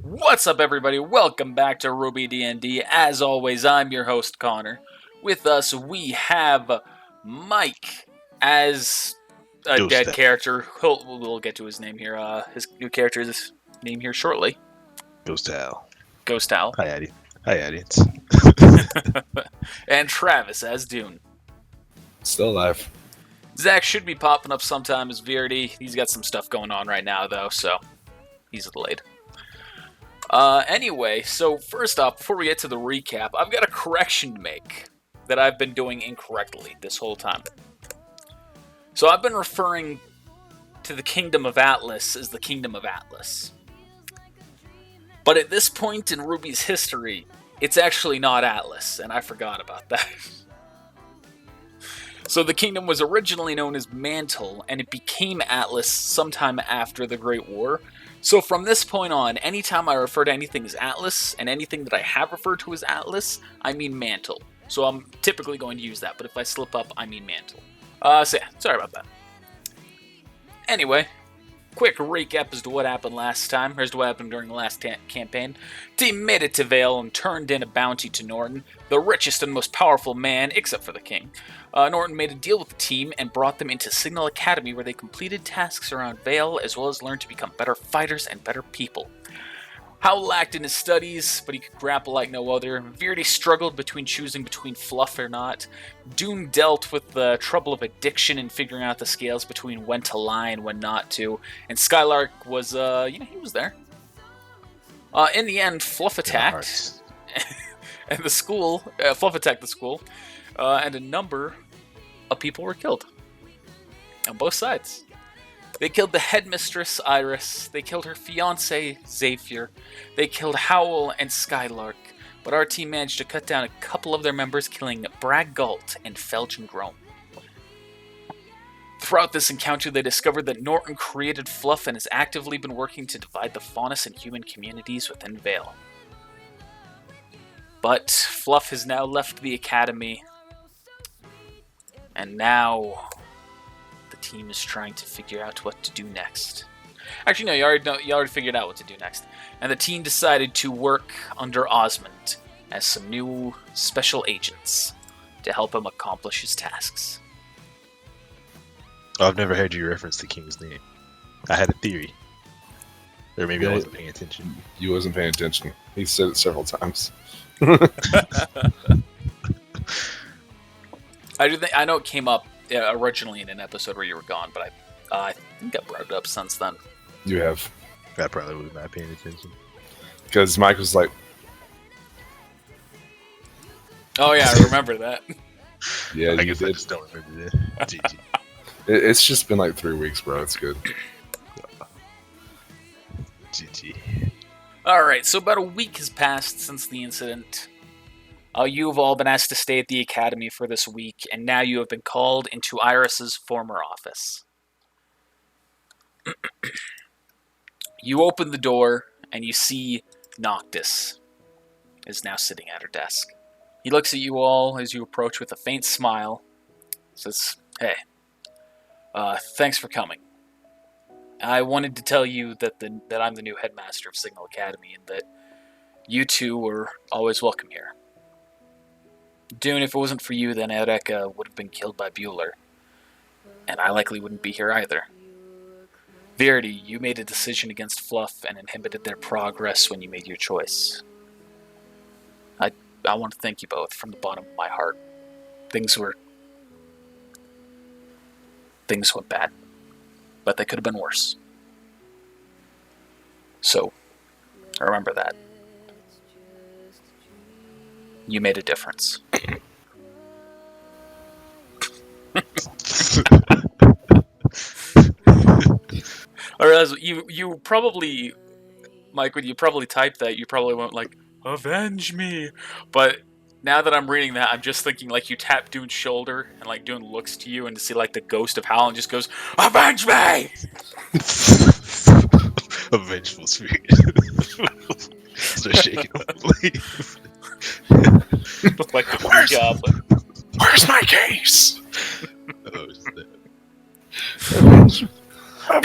What's up, everybody? Welcome back to RWBY D&D. As always, I'm your host, Connor. With us, we have Mike as a Ghost dead Town. character. We'll get to his name here. His new character's name here shortly. Ghost Town. Ghost Owl. Hi, Addy. Hi, audience. And Travis as Dune. Still alive. Zach should be popping up sometime as Verity. He's got some stuff going on right now, though, so he's delayed. Anyway, so first off, before we get to the recap, I've got a correction to make that I've been doing incorrectly this whole time. So I've been referring to the Kingdom of Atlas as the Kingdom of Atlas. But at this point in RWBY's history, it's actually not Atlas, and I forgot about that. So the kingdom was originally known as Mantle, and it became Atlas sometime after the Great War. So from this point on, anytime I refer to anything as Atlas, and anything that I have referred to as Atlas, I mean Mantle. So I'm typically going to use that, but if I slip up, I mean Mantle. So yeah, sorry about that. Anyway, quick recap as to what happened last time, or as to what happened during the last campaign. Team made it to Vale and turned in a bounty to Norton, the richest and most powerful man, except for the king. Norton made a deal with the team and brought them into Signal Academy, where they completed tasks around Vale, as well as learned to become better fighters and better people. Howl lacked in his studies, but he could grapple like no other. Verity struggled between choosing between fluff or not. Dune dealt with the trouble of addiction and figuring out the scales between when to lie and when not to. And Skylark was, he was there. In the end, Fluff attacked. And the school, Fluff attacked the school. And a number of people were killed. On both sides. They killed the headmistress, Iris. They killed her fiancé, Zephyr. They killed Howl and Skylark. But our team managed to cut down a couple of their members, killing Bragg Galt and Felgen Grome. Throughout this encounter, they discovered that Norton created Fluff and has actively been working to divide the faunus and human communities within Vale. But Fluff has now left the academy. And now the team is trying to figure out what to do next. Actually, no, you already figured out what to do next. And the team decided to work under Osmond as some new special agents to help him accomplish his tasks. I've never heard you reference the king's name. I had a theory. Or maybe I wasn't paying attention. You wasn't paying attention. He said it several times. I know it came up originally in an episode where you were gone, but I think I brought it up since then. You have. I probably was not paying attention. Because Mike was like... Oh yeah, I remember that. Yeah, I guess I just don't remember that. GG. It's just been like 3 weeks, bro. It's good. GG. Alright, so about a week has passed since the incident. You've all been asked to stay at the academy for this week, and now you have been called into Iris's former office. You open the door, and you see Noctis is now sitting at her desk. He looks at you all as you approach with a faint smile. Says, "Hey, thanks for coming. I wanted to tell you that I'm the new headmaster of Signal Academy, and that you two are always welcome here. Dune, if it wasn't for you, then Eureka would have been killed by Bueller. And I likely wouldn't be here either. Verity, you made a decision against Fluff and inhibited their progress when you made your choice. I want to thank you both from the bottom of my heart. Things went bad. But they could have been worse. So, remember that. You made a difference." Or as you probably, Mike, when you probably typed that, you probably went like, "Avenge me!" But now that I'm reading that, I'm just thinking like you tap Dune's shoulder and like Dune looks to you and to see like the ghost of Hal and just goes, "Avenge me!" A vengeful spirit. Start shaking. Like the Green Goblin. Where's my case? Oh,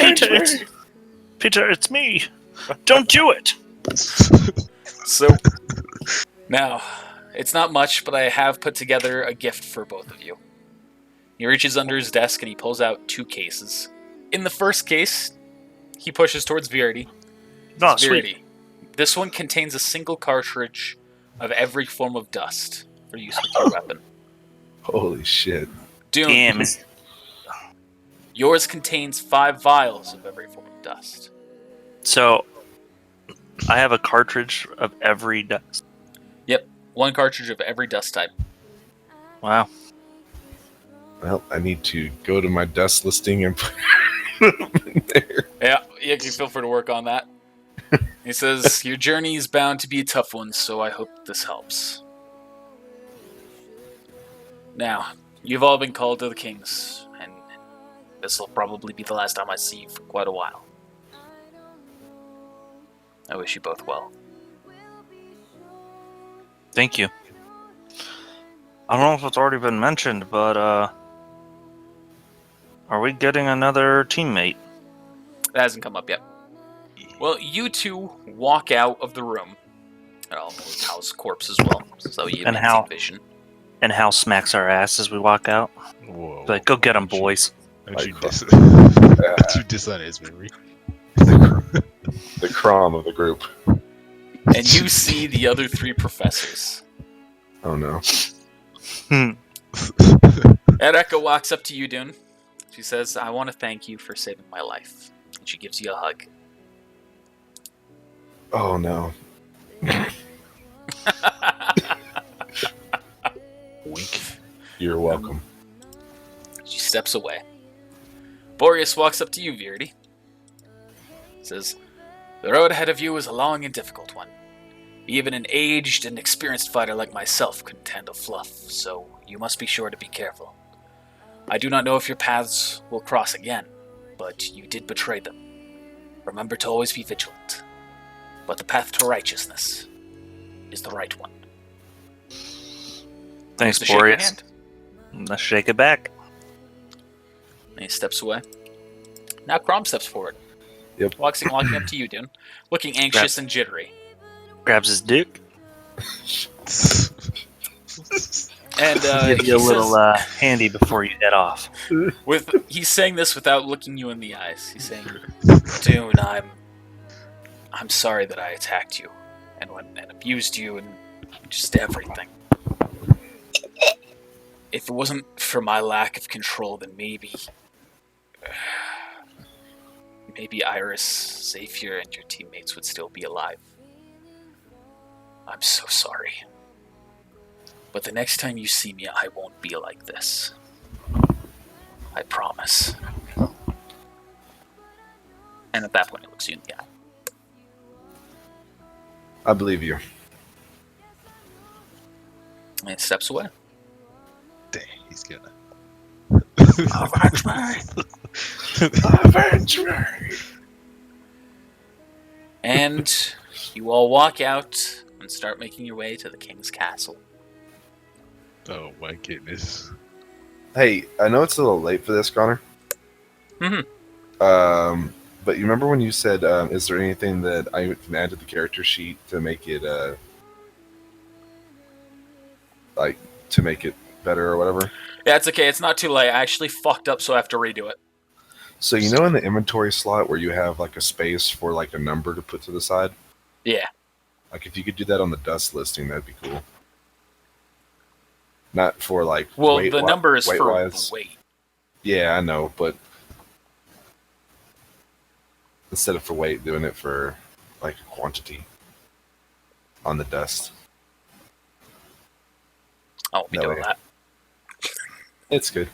Peter, it's me. Don't do it. So, now, it's not much, but I have put together a gift for both of you. He reaches under his desk and he pulls out 2 cases. In the first case, he pushes towards Verity. Oh, sweet. Verity, this one contains a single cartridge of every form of dust for use with your weapon. Holy shit. Dune, Damn. yours contains 5 vials of every form of dust. So, I have a cartridge of every dust. Yep, 1 cartridge of every dust type. Wow. Well, I need to go to my dust listing and put them in there. Yeah, you can feel free to work on that. He says, your journey is bound to be a tough one, so I hope this helps. Now, you've all been called to the Kings, and this will probably be the last time I see you for quite a while. I wish you both well. Thank you. I don't know if it's already been mentioned, but are we getting another teammate? It hasn't come up yet. Well, you two walk out of the room. I'll move Hal's corpse as well, so you And maintain Hal. vision. And Hal smacks our ass as we walk out. Whoa. Like, go get him, boys. Don't you Like, diss don't you diss on his memory? The Crom of the group. And you see the other 3 professors. Oh no. Ereka walks up to you, Dune. She says, I want to thank you for saving my life. And she gives you a hug. Oh no. Wink. You're welcome. She steps away. Boreas walks up to you, Verity. Says, the road ahead of you is a long and difficult one. Even an aged and experienced fighter like myself couldn't handle fluff, so you must be sure to be careful. I do not know if your paths will cross again, but you did betray them. Remember to always be vigilant. But the path to righteousness is the right one. Thanks, To shake your Boreas. hand. Let's shake it back. And he steps away. Now Crom steps forward. Yep. Walking up to you, Dune. Looking anxious and jittery. Grabs his dick. And Give he you a says, little handy before you head off. he's saying this without looking you in the eyes. He's saying, Dune, I'm sorry that I attacked you and abused you and just everything. If it wasn't for my lack of control, then maybe Iris, Zephyr, and your teammates would still be alive. I'm so sorry. But the next time you see me, I won't be like this. I promise. And at that point, he looks you in the eye. I believe you. And he steps away. Dang, he's gonna. Avenge me! Avenge me! And you all walk out and start making your way to the king's castle. Oh my goodness. Hey, I know it's a little late for this, Connor. Mhm. But you remember when you said, is there anything that I can add to the character sheet to make it, to make it better or whatever? Yeah, it's okay. It's not too late. I actually fucked up, so I have to redo it. So you know in the inventory slot where you have like a space for like a number to put to the side? Yeah. Like if you could do that on the dust listing, that'd be cool. Not for like Well, weight the number is for weight-wise. weight. Yeah, I know, but instead of for weight, doing it for like quantity on the dust. I won't be No doing way. that. It's good.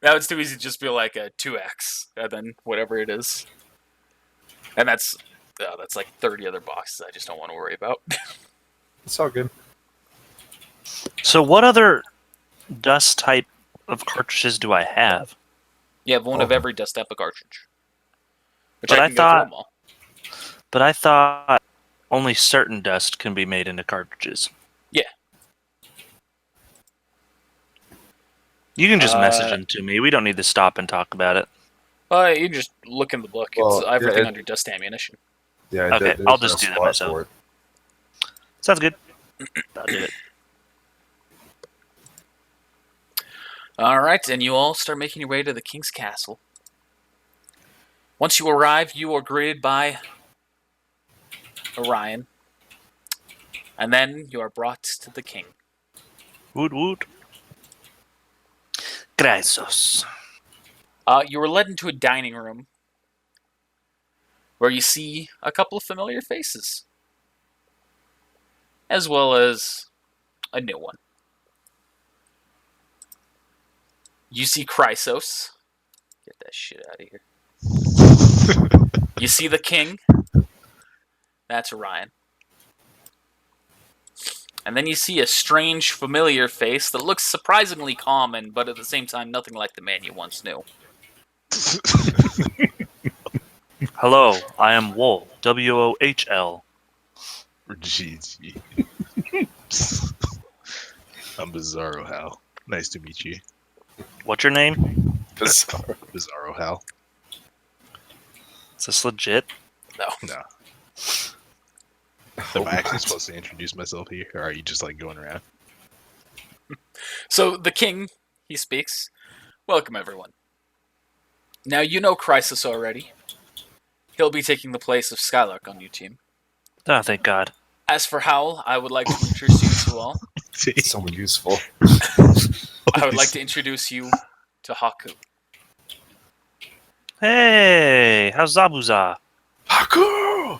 That was too easy to just be like a 2x, and then whatever it is. And that's like 30 other boxes I just don't want to worry about. It's all good. So what other dust type of cartridges do I have? You have one of Oh. every dust type of cartridge. Which But I I can go through thought- them all. But I thought only certain dust can be made into cartridges. Yeah. You can just message them to me. We don't need to stop and talk about it. You just look in the book. Well, It's everything yeah, under dust ammunition. Yeah, Okay, there's I'll just a do that spot myself. for it. Sounds good. I'll do it. All right, and you all start making your way to the king's castle. Once you arrive, you are greeted by Orion, and then you are brought to the king. Woot woot. Gracias. You were led into a dining room where you see a couple of familiar faces, as well as a new one. You see Chrysos. Get that shit out of here. You see the king. That's Orion. And then you see a strange, familiar face that looks surprisingly common, but at the same time, nothing like the man you once knew. Hello, I am Wohl. WOHL. GG. I'm Bizarro Hal. Nice to meet you. What's your name? Bizarre. Bizarro Hal. Is this legit? No. Oh, Am I actually what? supposed to introduce myself here, or are you just like going around? So the king, he speaks. Welcome, everyone. Now, you know Chrysos already. He'll be taking the place of Skylark on your team. Oh, thank God. As for Howl, I would like to introduce you to all. Someone useful. I would like to introduce you to Haku. Hey, how's Zabuza? Haku! Or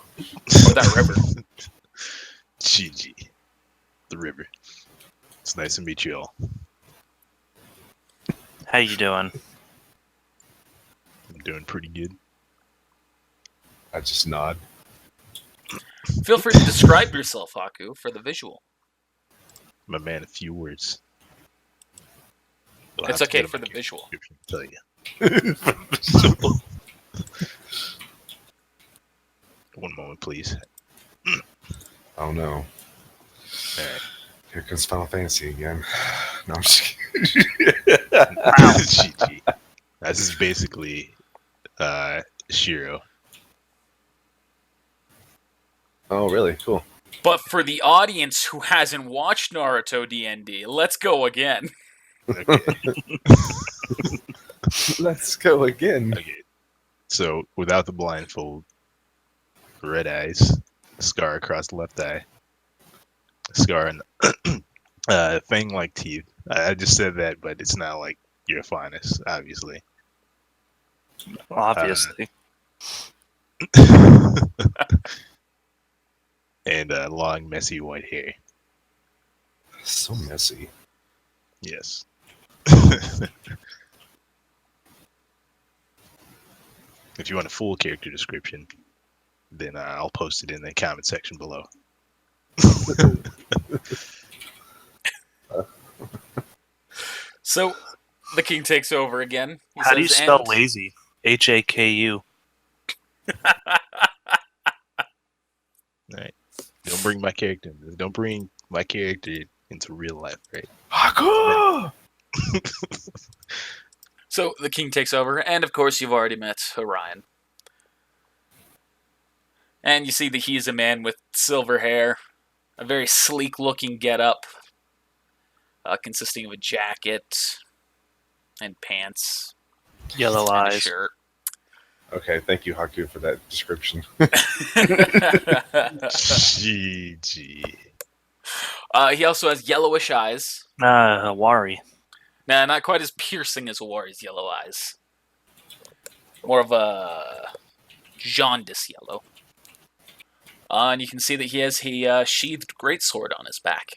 that river. GG. The river. It's nice to meet you all. How you doing? I'm doing pretty good. I just nod. Feel free to describe yourself, Haku, for the visual. I'm a man of few words. You'll It's have to okay get for my the visual. description to tell you. One moment, please. Oh no. Alright. Here comes Final Fantasy again. No, I'm just kidding. GG. This is basically Shiro. Oh, really? Cool. But for the audience who hasn't watched Naruto D&D, let's go again. Okay. Let's go again. Okay. So, without the blindfold, red eyes, scar across the left eye, scar and fang-like teeth. I just said that, but it's not like your finest, obviously. Obviously. And long, messy white hair. So messy. Yes. If you want a full character description, then I'll post it in the comment section below. So, the king takes over again. He How do you says, spell and- lazy? HAKU. Alright. Don't bring my character into real life, right? Haku! So, the king takes over, and of course, you've already met Orion. And you see that he is a man with silver hair, a very sleek-looking getup, consisting of a jacket and pants Yellow and a eyes. shirt. Okay, thank you, Haku, for that description. GG. He also has yellowish eyes. Wari. Nah, not quite as piercing as Awari's yellow eyes. More of a jaundice yellow. And you can see that he has a sheathed greatsword on his back.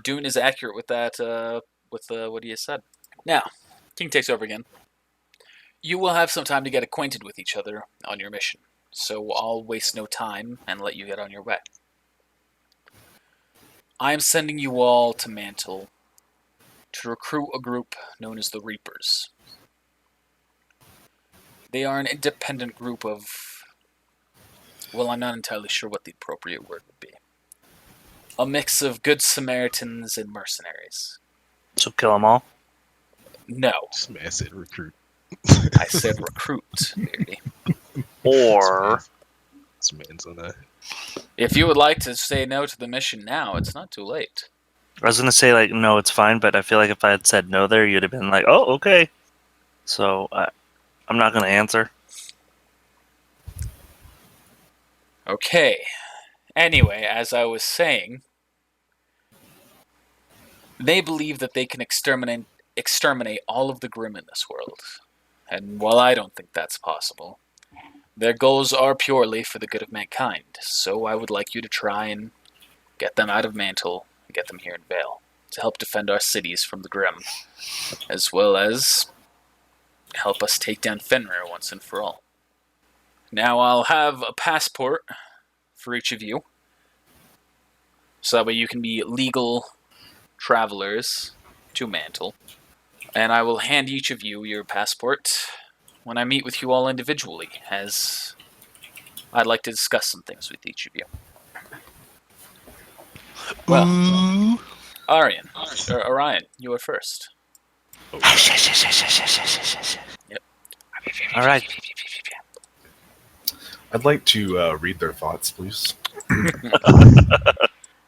Dune is accurate with that, with what he has said. Now, King takes over again. You will have some time to get acquainted with each other on your mission, so I'll waste no time and let you get on your way. I am sending you all to Mantle to recruit a group known as the Reapers. They are an independent group of... Well, I'm not entirely sure what the appropriate word would be. A mix of good Samaritans and mercenaries. So kill them all? No, This man said recruit. I said recruit, Beardy. Or This man's on a... If you would like to say no to the mission now, it's not too late. I was gonna say like no, it's fine, but I feel like if I had said no there, you'd have been like, oh, okay. So I'm not gonna answer. Okay. Anyway, as I was saying, they believe that they can exterminate all of the Grimm in this world. And while I don't think that's possible, their goals are purely for the good of mankind. So I would like you to try and get them out of Mantle and get them here in Vale to help defend our cities from the Grimm, as well as help us take down Fenrir once and for all. Now I'll have a passport for each of you, so that way you can be legal travelers to Mantle. And I will hand each of you your passport when I meet with you all individually, as I'd like to discuss some things with each of you. Well, Orion, you are first. Yep. All right. I'd like to read their thoughts, please.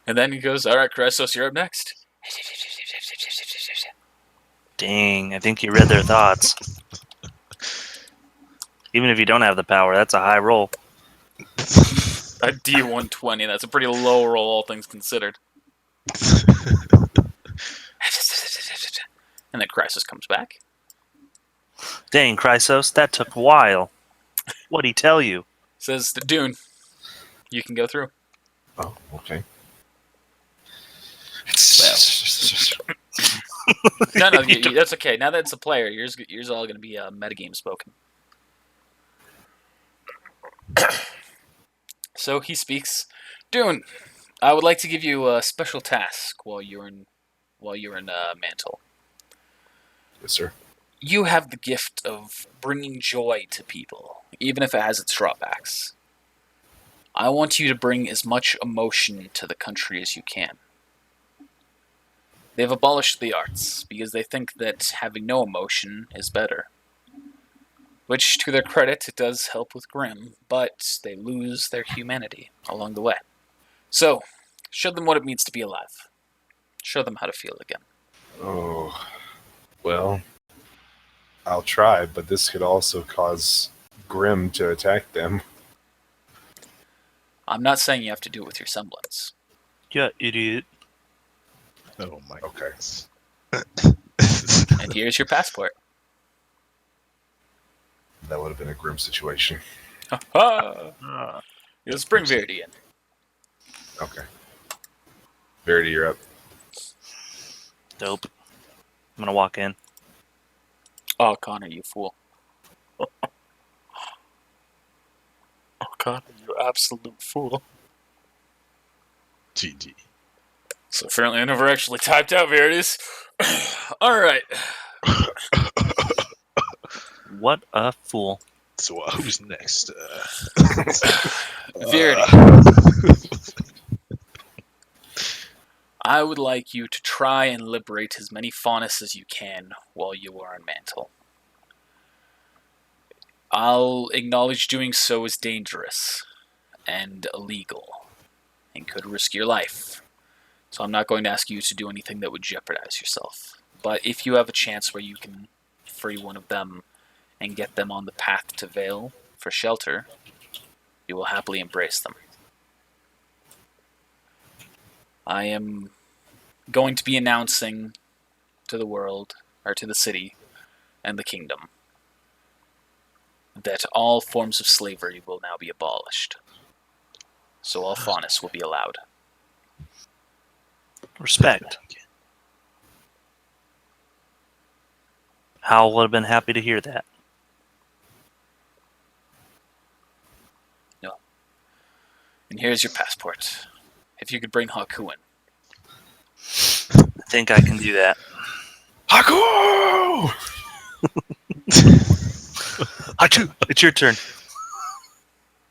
And then he goes, all right, Chrysos, you're up next. Dang, I think you read their thoughts. Even if you don't have the power, that's a high roll. A D120, that's a pretty low roll, all things considered. And then Chrysos comes back. Dang, Chrysos, that took a while. What'd he tell you? Says, Dune, you can go through. Oh, okay. No, that's okay. Now that it's a player, yours all going to be metagame spoken. So he speaks. Dune, I would like to give you a special task while you're in Mantle. Yes, sir. You have the gift of bringing joy to people, even if it has its drawbacks. I want you to bring as much emotion to the country as you can. They've abolished the arts because they think that having no emotion is better. Which, to their credit, it does help with Grimm, but they lose their humanity along the way. So, show them what it means to be alive. Show them how to feel again. Oh, well, I'll try, but this could also cause Grimm to attack them. I'm not saying you have to do it with your semblance. Yeah, idiot. Oh my Okay. And here's your passport. That would have been a grim situation. Ha! Let's bring Verity in. Okay. Verity, you're up. Dope. I'm gonna walk in. Oh, Connor, you fool. Oh, Connor, you absolute fool. GG. So apparently I never actually typed out Verity's. Alright. What a fool. So who's next? Verity. I would like you to try and liberate as many Faunus as you can while you are on Mantle. I'll acknowledge doing so is dangerous and illegal and could risk your life. So I'm not going to ask you to do anything that would jeopardize yourself. But if you have a chance where you can free one of them and get them on the path to Vale for shelter, you will happily embrace them. I am going to be announcing to the world, or to the city and the kingdom, that all forms of slavery will now be abolished. So all Faunus will be allowed. Respect. Hal would have been happy to hear that. No. And here's your passport. If you could bring Haku in. I think I can do that. Haku! Achoo! It's your turn.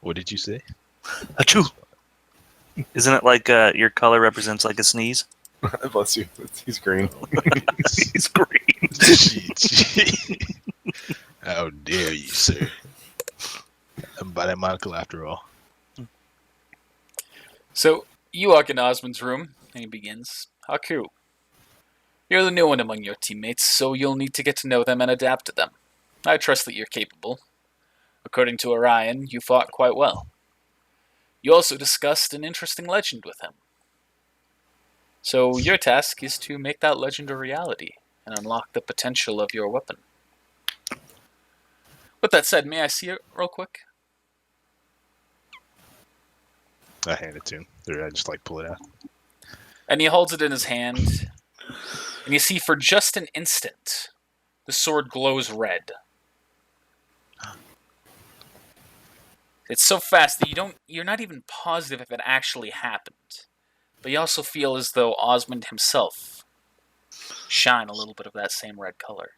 What did you say? Achoo! Isn't it like your color represents like a sneeze? Bless you. He's green. He's green. GG. How dare you, sir? I'm biomedical after all. So, you walk in Osmond's room, and he begins. Haku, you're the new one among your teammates, so you'll need to get to know them and adapt to them. I trust that you're capable. According to Orion, you fought quite well. You also discussed an interesting legend with him. So your task is to make that legend a reality and unlock the potential of your weapon. With that said, may I see it real quick? I hand it to him. Or I just like pull it out. And he holds it in his hand, and you see for just an instant, the sword glows red. It's so fast that you're not even positive if it actually happened. But you also feel as though Osmond himself shine a little bit of that same red color.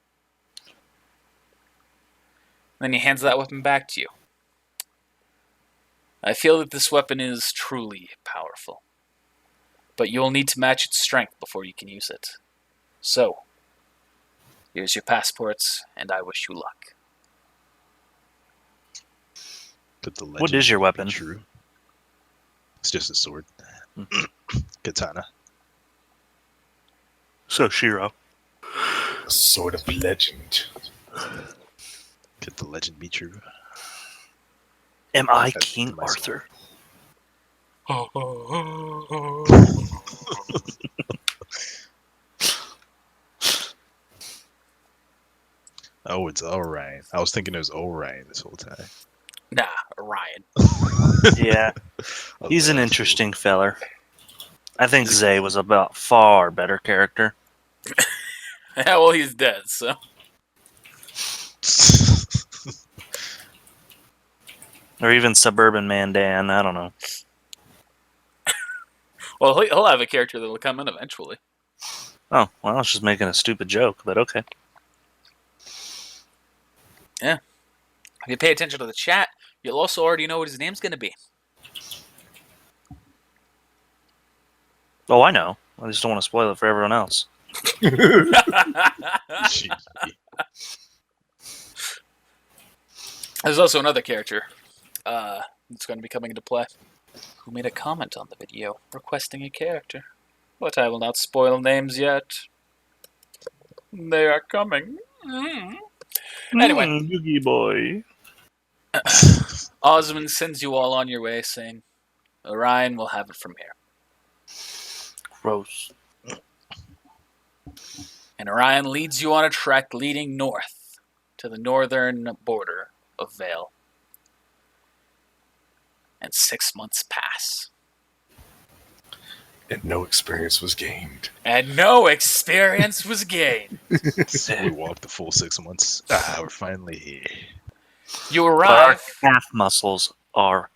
Then he hands that weapon back to you. I feel that this weapon is truly powerful. But you'll need to match its strength before you can use it. So, here's your passports, and I wish you luck. Put the legend What is your be weapon? True. It's just a sword. Katana. So, Shiro. A sword of legend. Could the legend be true? Am I That's King my sword. Arthur? Oh, it's Orion. I was thinking it was Orion this whole time. Nah, Orion. Yeah, he's an interesting feller. I think Zay was a far better character. Yeah, well, he's dead, so. Or even Suburban Man Dan, I don't know. Well, he'll have a character that'll come in eventually. Oh, well, I was just making a stupid joke, but okay. Yeah. If you pay attention to the chat, you'll also already know what his name's going to be. Oh, I know. I just don't want to spoil it for everyone else. Jeez. There's also another character that's going to be coming into play who made a comment on the video requesting a character. But I will not spoil names yet. They are coming. Anyway. Yugi boy. Osmond sends you all on your way, saying, Orion will have it from here. Gross. And Orion leads you on a trek leading north to the northern border of Vale. And 6 months pass. And no experience was gained. And no experience was gained. So we walked the full 6 months. We're finally here. You Our arrive. calf muscles are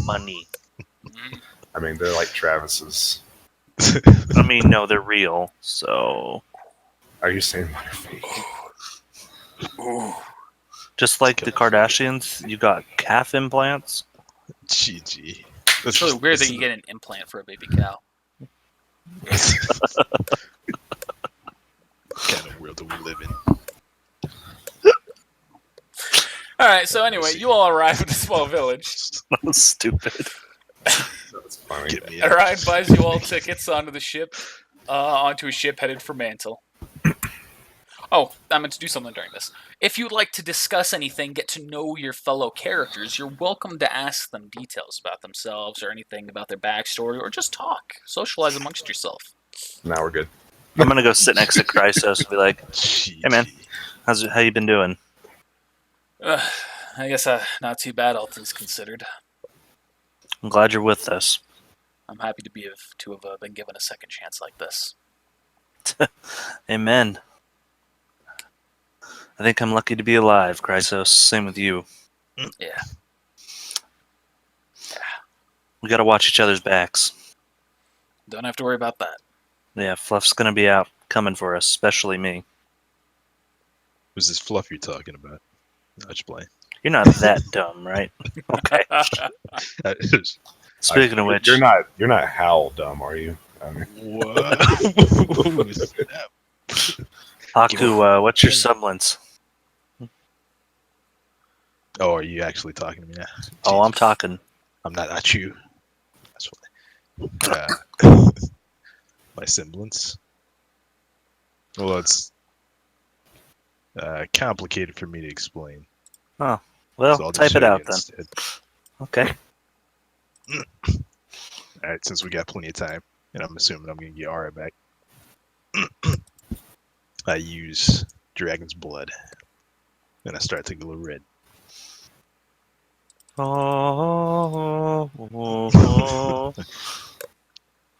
money. I mean, they're like Travis's. I mean, no, they're real, so... Are you saying mine are fake? Just like the Kardashians, you got calf implants. GG. It's really weird that you get an implant for a baby cow. kind of world do we live in? Alright, so anyway, you all arrive at a small village. That was stupid. That's funny. Get me out. Orion buys you all tickets onto the ship, onto a ship headed for Mantle. Oh, I meant to do something during this. If you'd like to discuss anything, get to know your fellow characters, you're welcome to ask them details about themselves or anything about their backstory, or just talk. Socialize amongst yourself. Now we're good. I'm gonna go sit next to Chrysos and be like, GG. "Hey man, how you been doing?" I guess not too bad, all things considered. I'm glad you're with us. I'm happy to have been given a second chance like this. Amen. I think I'm lucky to be alive, Chrysos. Same with you. Yeah. We gotta watch each other's backs. Don't have to worry about that. Yeah, Fluff's gonna be out coming for us, especially me. Who's this fluff you're talking about? I just play. You're not that dumb, right? Okay. Speaking of which, you're not Hal dumb, are you? I mean, What? Who's that? Haku, what's your semblance? Oh, are you actually talking to me now? Oh, I'm Jesus. talking. I'm not at you. That's funny. My semblance. Well, it's complicated for me to explain. Well, So I'll just type show it you out then. instead. Okay. All right, since we got plenty of time, and I'm assuming I'm going to get Aura back, I use Dragon's Blood, and I start to glow red.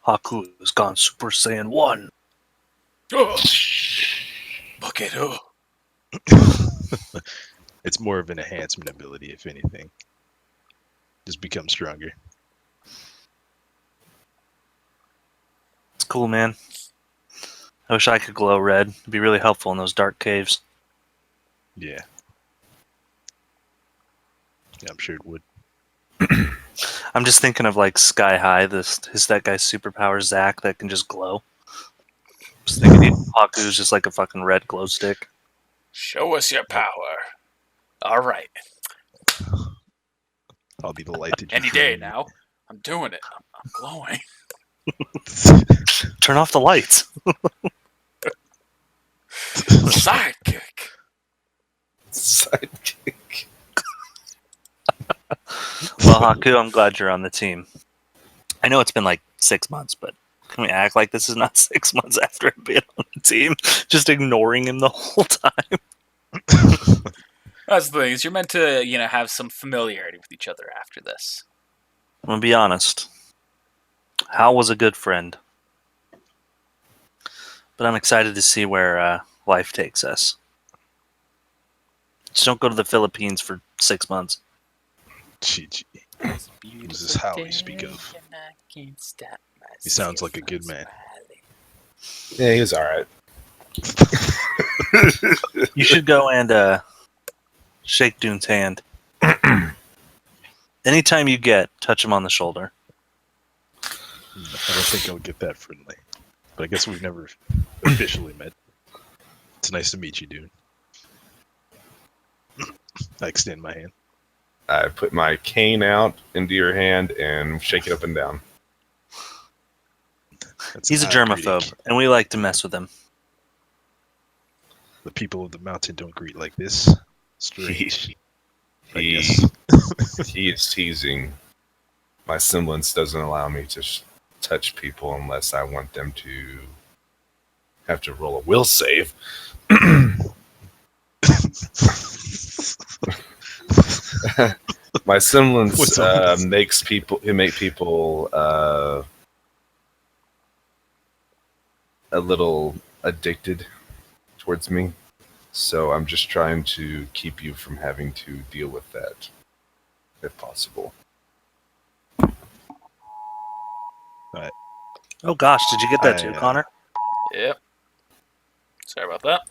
Haku has gone Super Saiyan 1. Look at her. It's more of an enhancement ability, if anything. Just become stronger. It's cool, man. I wish I could glow red. It'd be really helpful in those dark caves. Yeah. Yeah, I'm sure it would. I'm just thinking of like Sky High, that guy's superpower Zack that can just glow. Just thinking Haku's just like a fucking red glow stick. Show us your power. All right. I'll be the light that you Any day frame. now. I'm doing it. I'm glowing. Turn off the lights. Sidekick. Sidekick. Well, Haku, I'm glad you're on the team. I know it's been like 6 months, but can we act like this is not 6 months after being on the team? Just ignoring him the whole time. That's the thing. Is you're meant to, have some familiarity with each other after this. I'm gonna be honest. Hal was a good friend. But I'm excited to see where life takes us. Just don't go to the Philippines for 6 months. GG. This is how we speak of. He sounds like a good man. Yeah, he was alright. You should go and shake Dune's hand. Anytime you touch him on the shoulder. I don't think I'll get that friendly. But I guess we've never officially met. It's nice to meet you, dude. I extend my hand. I put my cane out into your hand and shake it up and down. That's He's a an odd germaphobe, greeting. and we like to mess with him. The people of the mountain don't greet like this. Strange. I guess. He is teasing. My semblance doesn't allow me to touch people unless I want them to have to roll a will save. My semblance makes people a little addicted towards me. So I'm just trying to keep you from having to deal with that, if possible. Oh gosh, did you get that too, Connor? Yep. Sorry about that.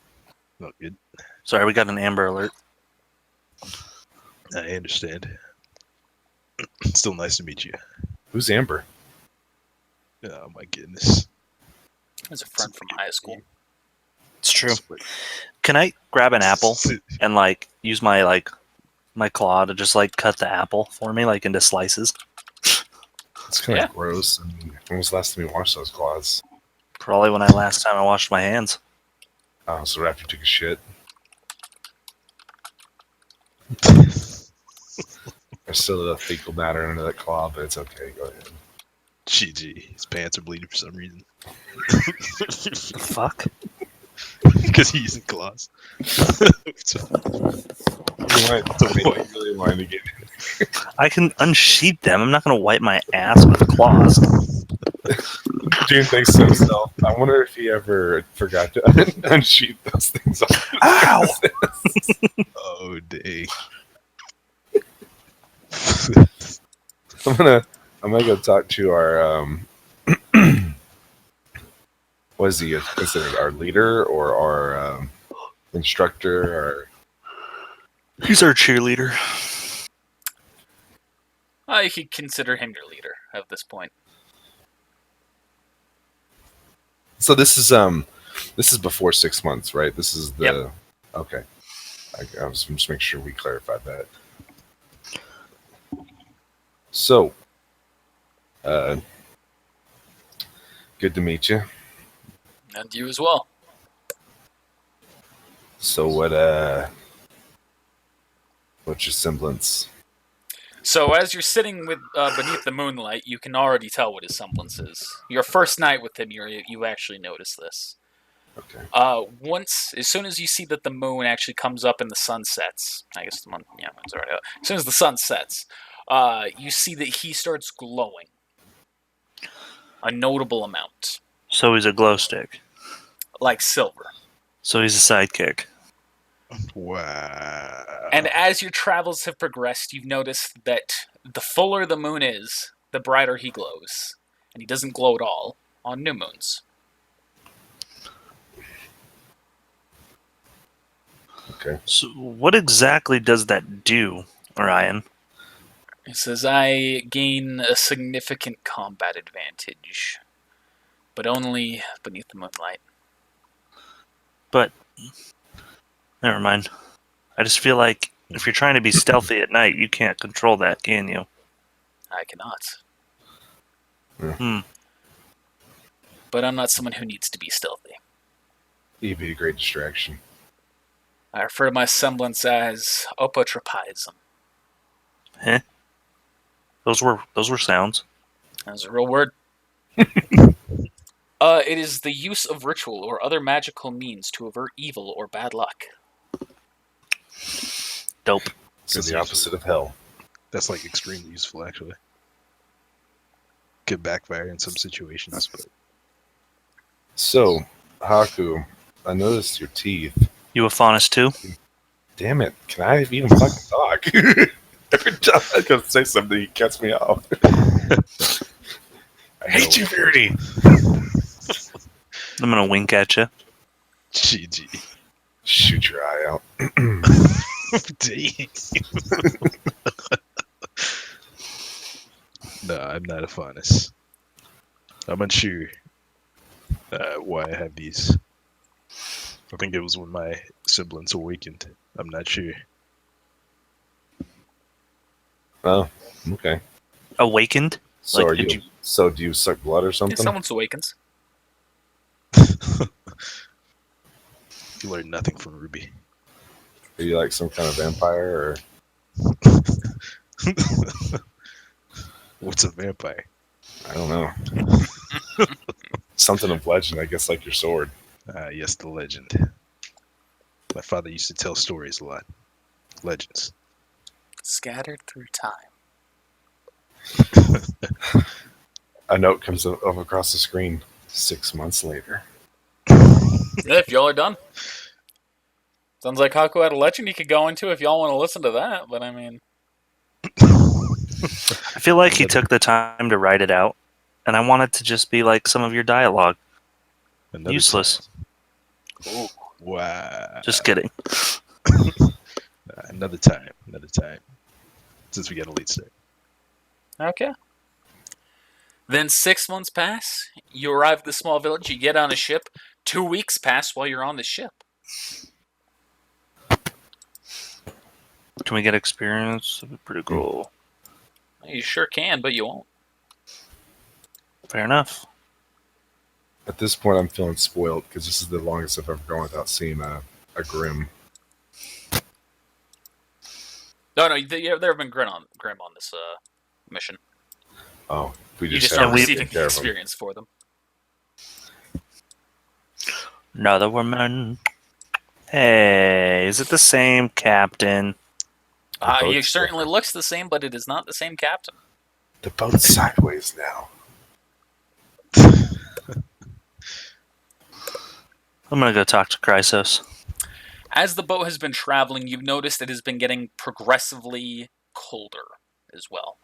Not good. Sorry, we got an Amber Alert. I understand. Still nice to meet you. Who's Amber? Oh my goodness. As a friend from high school. It's true. Can I grab an apple and use my claw to just cut the apple for me into slices? It's kind of gross. I mean, when was the last time you washed those claws? Probably when last time I washed my hands. Oh, so after you took a shit. There's still a fecal matter under that claw, but it's okay. Go ahead. GG. His pants are bleeding for some reason. The fuck? Because he's using claws. Really wanted to get I can unsheath them. I'm not going to wipe my ass with claws. June thinks to himself, I wonder if he ever forgot to unsheath those things off. Ow! Oh, dang. I'm gonna go talk to our what is he considered, our leader or our instructor or He's our cheerleader. You could consider him your leader at this point. so this is before 6 months, right? This is the Yep. Okay. I was just make sure we clarified that. So Uh, good to meet you. And you as well. So what's your semblance? So as you're sitting with beneath the moonlight, you can already tell what his semblance is. Your first night with him, you actually notice this. Okay. As soon as you see that the moon actually comes up and the sun sets, I guess the moon's already up. As soon as the sun sets, you see that he starts glowing a notable amount, So he's a glow stick. like silver. So he's a sidekick. Wow. And as your travels have progressed, you've noticed that the fuller the moon is, the brighter he glows. And he doesn't glow at all on new moons. Okay. So what exactly does that do, Orion? He says, I gain a significant combat advantage, but only beneath the moonlight. But never mind. I just feel like if you're trying to be stealthy at night, you can't control that, can you? I cannot. Hmm. But I'm not someone who needs to be stealthy. You'd be a great distraction. I refer to my semblance as opotropism. Huh? Those were sounds. That's a real word. It is the use of ritual or other magical means to avert evil or bad luck. Dope. So That's the opposite of hell. That's like extremely useful, actually. Could backfire in some situations, but So, Haku, I noticed your teeth. You a faunus too? Damn it! Can I even fucking talk? Every time I go say something, he cuts me off. I hate you, Verity. I'm gonna wink at you. GG. Shoot your eye out. Dang. No, I'm not a faunus. I'm unsure why I have these. I think it was when my semblance awakened. I'm not sure. Oh, okay. Awakened? So Like, are did you? So do you suck blood or If something? someone awakens. You learn nothing from Ruby. Are you like some kind of vampire, or What's a vampire? I don't know, something of legend? I guess like your sword. Yes, the legend. My father used to tell stories a lot. Legends. Scattered through time. A note comes up across the screen. 6 months later. Yeah, if y'all are done. Sounds like Haku had a legend you could go into if y'all want to listen to that, but I mean... I feel like he took the time to write it out, and I want it to just be like some of your dialogue. Another Useless. time. Ooh, wow. Just kidding. Another time. Since we got a late start. Okay. Then 6 months pass. You arrive at the small village. You get on a ship. 2 weeks pass while you're on the ship. Can we get experience? That'd be pretty cool. You sure can, but you won't. Fair enough. At this point, I'm feeling spoiled because this is the longest I've ever gone without seeing a Grim. No, there have been Grim on this mission. Oh, we You just haven't aren't taken receiving care the of 'em. experience for them. Another woman. Hey, is it the same captain? The He boat's certainly different. looks the same, but it is not the same captain. The boat's sideways now. I'm gonna go talk to Chrysos. As the boat has been traveling, you've noticed it has been getting progressively colder as well.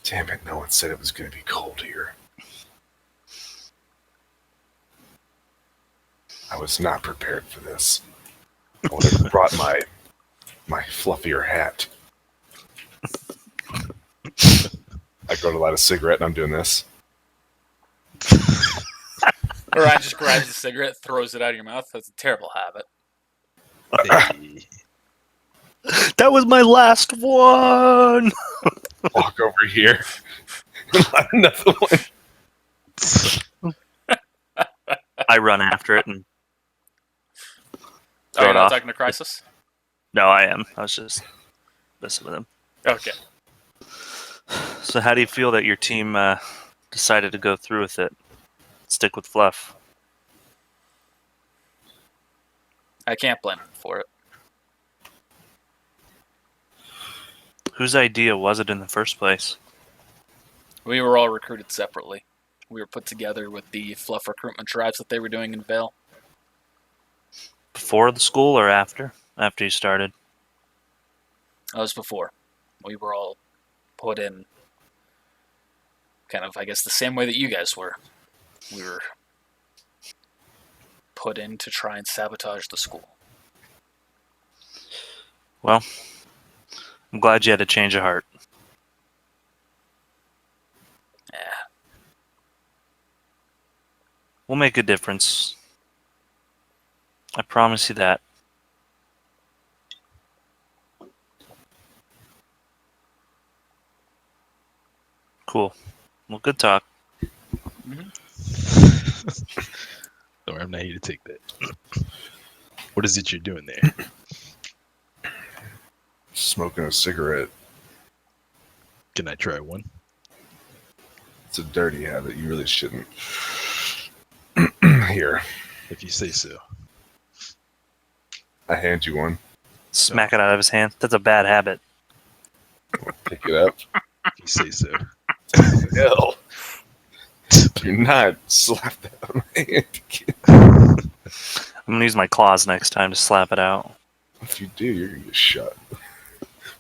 Damn it! No one said it was going to be cold here. I was not prepared for this. I would have brought my fluffier hat. I go to light a cigarette and I'm doing this. Orion just grabs the cigarette, throws it out of your mouth. That's a terrible habit. Hey. That was my last one. walk over here and light another one. I run after it and Oh, throw you're it not off. talking to Crisis? No, I am. I was just messing with him. Okay. So, how do you feel that your team decided to go through with it? Stick with Fluff. I can't blame him for it. Whose idea was it in the first place? We were all recruited separately. We were put together with the fluff recruitment drives that they were doing in Vale. Before the school or after? After you started? That was before. We were all put in kind of, I guess, the same way that you guys were. We were put in to try and sabotage the school. Well, I'm glad you had a change of heart. Yeah. We'll make a difference. I promise you that. Cool. Well, good talk. Don't worry, I'm not here to take that. What is it you're doing there? Smoking a cigarette. Can I try one? It's a dirty habit. You really shouldn't. Here, If you say so. I hand you one. Smack it out of his hand. That's a bad habit. Pick it up. If you say so. Hell. Do not slap that out of my hand again. I'm gonna use my claws next time to slap it out. If you do, you're gonna get shot.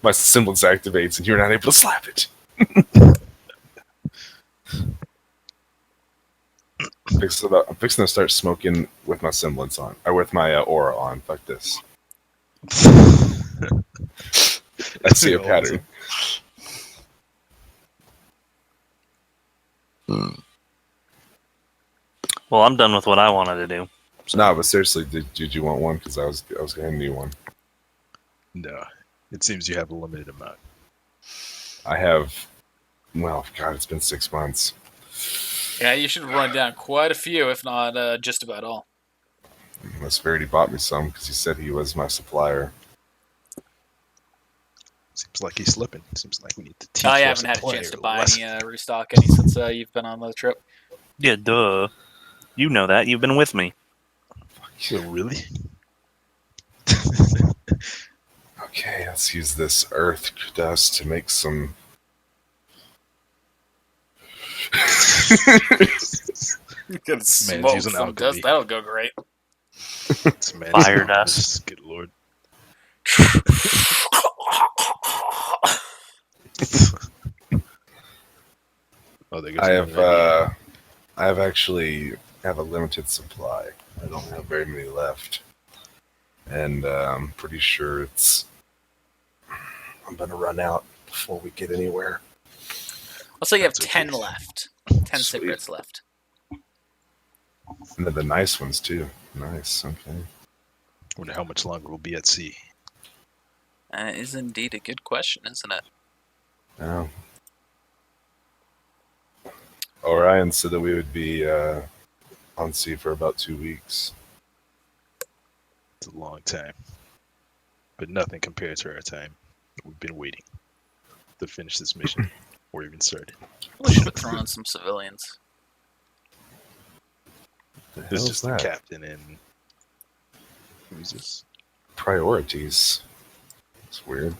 My semblance activates and you're not able to slap it. I'm fixing to start smoking with my semblance on, or with my aura on. Fuck this. I see a pattern. Well, I'm done with what I wanted to do. No, but seriously, did you want one? Because I was going to need one. No. It seems you have a limited amount. I have. Well, God, it's been 6 months. Yeah, you should run down quite a few, if not just about all. Verity bought me some because he said he was my supplier. Seems like he's slipping. Seems like we need to teach I us haven't had a chance player to buy lesson. any restock any since you've been on the trip. Yeah, duh. You know that. You've been with me. So really? Okay, let's use this earth dust to make some. You can Man's smoke using some alchemy. dust. That'll go great. This man's Fire doing dust. this, good lord. Oh, there goes I have actually have a limited supply. I don't have very many left, and I'm pretty sure I'm gonna run out before we get anywhere. Let's say you have That's 10 okay. left. 10 Sweet. cigarettes left. And then the nice ones too. Nice. Okay. Wonder how much longer we'll be at sea. That is indeed a good question, isn't it? Yeah. Orion said that we would be on sea for about 2 weeks. It's a long time. But nothing compared to our time. We've been waiting to finish this mission. Or even started. We should have thrown in some civilians. The This is hell's just the that? captain and... Who's this? Priorities. It's weird.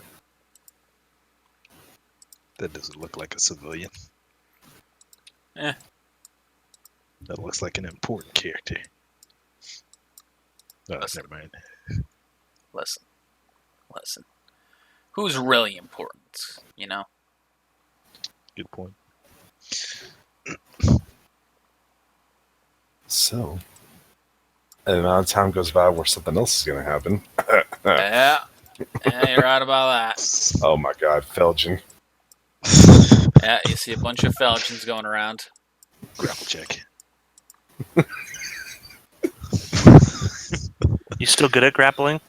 That doesn't look like a civilian. Eh. That looks like an important character. Oh, Listen. never mind. Listen. Who's really important, you know? Good point. So, and amount of time goes by where something else is going to happen. Yeah. Yeah, you're right about that. Oh my God, Felgen. Yeah, you see a bunch of Felgians going around. Grapple check. You still good at grappling?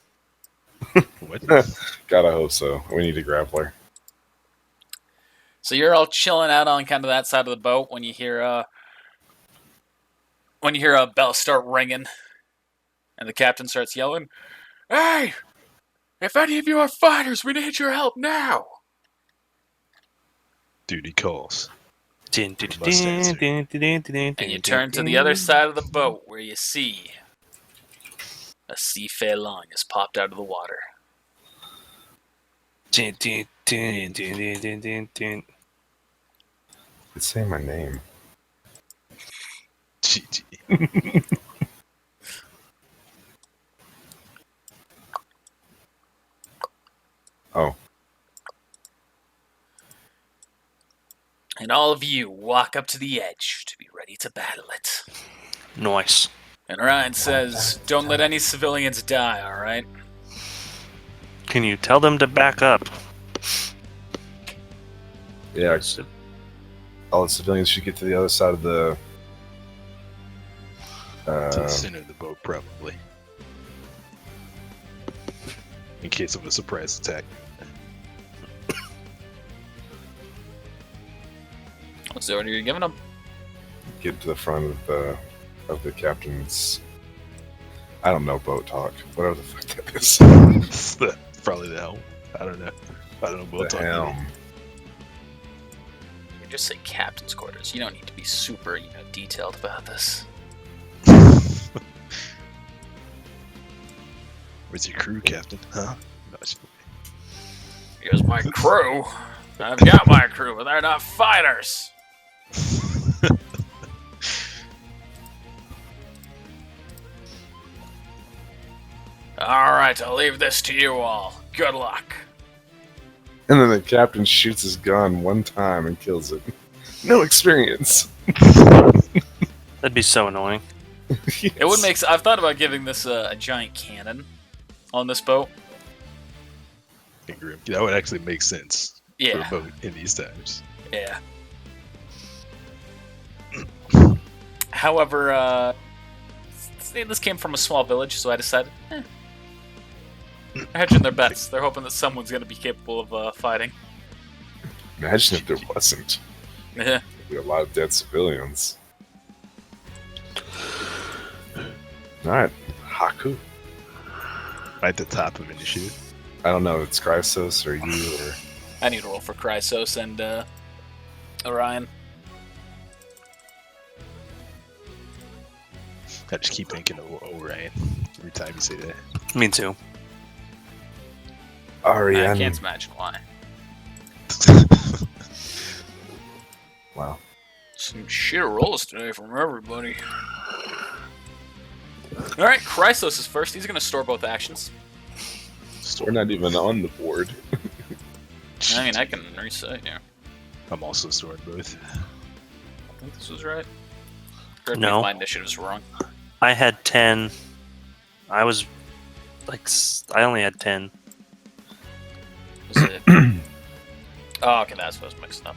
What? God, I hope so. We need a grappler. So you're all chilling out on kind of that side of the boat when you hear a bell start ringing, and the captain starts yelling, "Hey! If any of you are fighters, we need your help now!" Duty calls. And And you turn to the other side of the boat where you see a sea line has popped out of the water. It's saying my name. GG. Oh, And all of you walk up to the edge to be ready to battle it. Nice. And Ryan says, "Don't let any civilians die, alright?" Can you tell them to back up? yeah. All the civilians should get to the other side of the. To the center of the boat, probably. In case of a surprise attack. What's the order you're giving them? Get to the front of the captain's. I don't know boat talk. Whatever the fuck that is. Probably the helm. I don't know. I don't know boat The talk. helm. You just say captain's quarters. You don't need to be super, detailed about this. Where's your crew, Captain? Huh? No, Here's my crew. I've got my crew, but they're not fighters. Alright, I'll leave this to you all. Good luck. And then the captain shoots his gun one time and kills it. No experience. That'd be so annoying. Yes. It would make. I've thought about giving this a giant cannon on this boat. That would actually make sense Yeah, for a boat in these times. yeah. However, this came from a small village, so I decided, they're hedging their bets. They're hoping that someone's going to be capable of fighting. Imagine if there wasn't. Yeah. There'd be a lot of dead civilians. Alright, Haku. At the top of initiative. I don't know, it's Chrysos or you or. I need to roll for Chrysos and Orion. I just keep thinking of Orion every time you say that. Me too. I Ariane. can't imagine why. Wow. Some shit rolls today from everybody. Alright, Chrysos is first. He's going to store both actions. We're not even on the board. I mean, I can reset here. I'm also storing both. I think this was right. Correct me No. if my initiative's wrong. I had 10. I was I only had 10. Was it? Oh, okay, that's what I was mixing up.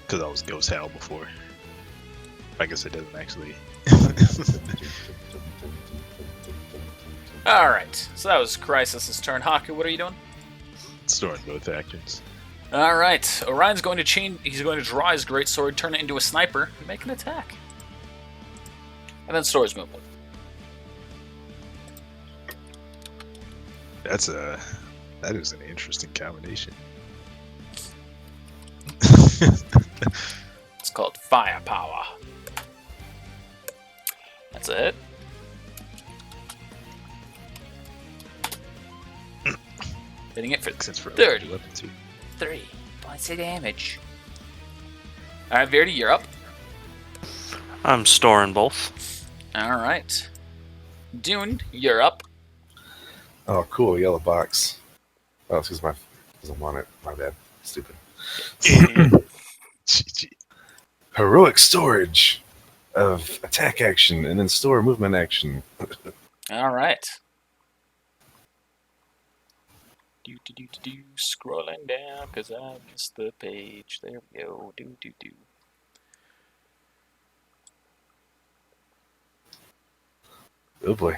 Because it was Hal before. I guess it doesn't actually. Alright, so that was Chrysos' turn. Haku, what are you doing? Storing both actions. Alright, Orion's going to change. He's going to draw his greatsword, turn it into a sniper, and make an attack. And then store his movement. That is an interesting combination. It's called firepower. That's it. Hitting it for Since for 30. weapon too. 3 points of damage. Alright, Verdi, you're up. I'm storing both. Alright. Dune, you're up. Oh, cool, yellow box. Oh, it's because I'm on it. My bad. Stupid. GG. Heroic storage of attack action and then store movement action. Alright. Scrolling down because I missed the page. There we go. Oh boy.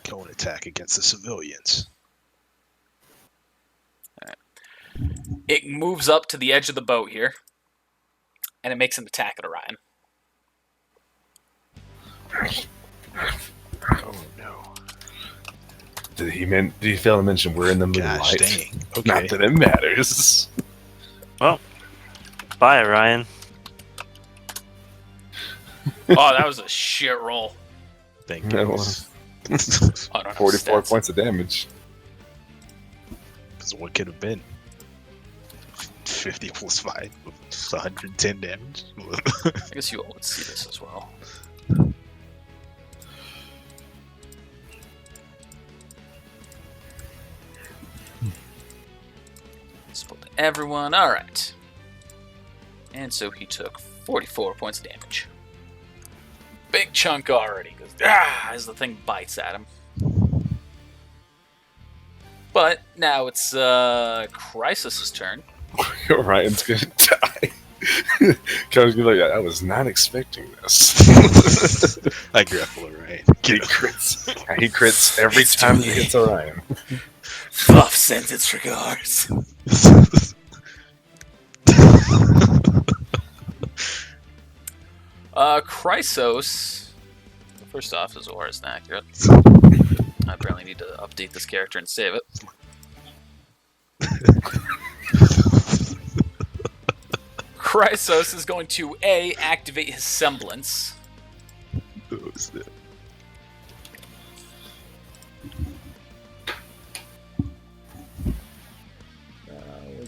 Go and attack against the civilians. It moves up to the edge of the boat here, and it makes an attack at Orion. Oh no. Did he fail to mention we're in the moonlight? Gosh dang. Okay. Not that it matters. Bye, Ryan. Oh, that was a shit roll. Thank That goodness. I don't know 44 stats. points of damage. Because what could have been? 50 plus 5. It's 110 damage. I guess you all would see this as well. Split to everyone. All right. And so he took 44 points of damage. Big chunk already. Goes, as the thing bites at him. But now it's Crisis' turn. Ryan's gonna die. Comes be like, I was not expecting this. I grapple it, right? He crits. He crits every It's time too he late. hits Orion. Fluff sends its regards. Chrysos. First off, his aura isn't accurate. I apparently need to update this character and save it. Chrysos is going to A, activate his semblance. We'll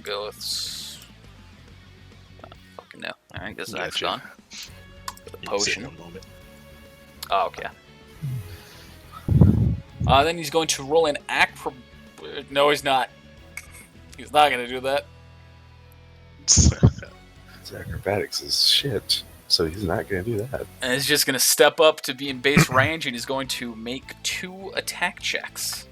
go with. Fucking no. Alright, guess that's Gotcha. gone. The potion. One moment. Oh, okay. Then he's going to roll an No, he's not. He's not going to do that. His acrobatics is shit, so he's not gonna do that. And he's just going to step up to be in base range, and he's going to make 2 attack checks.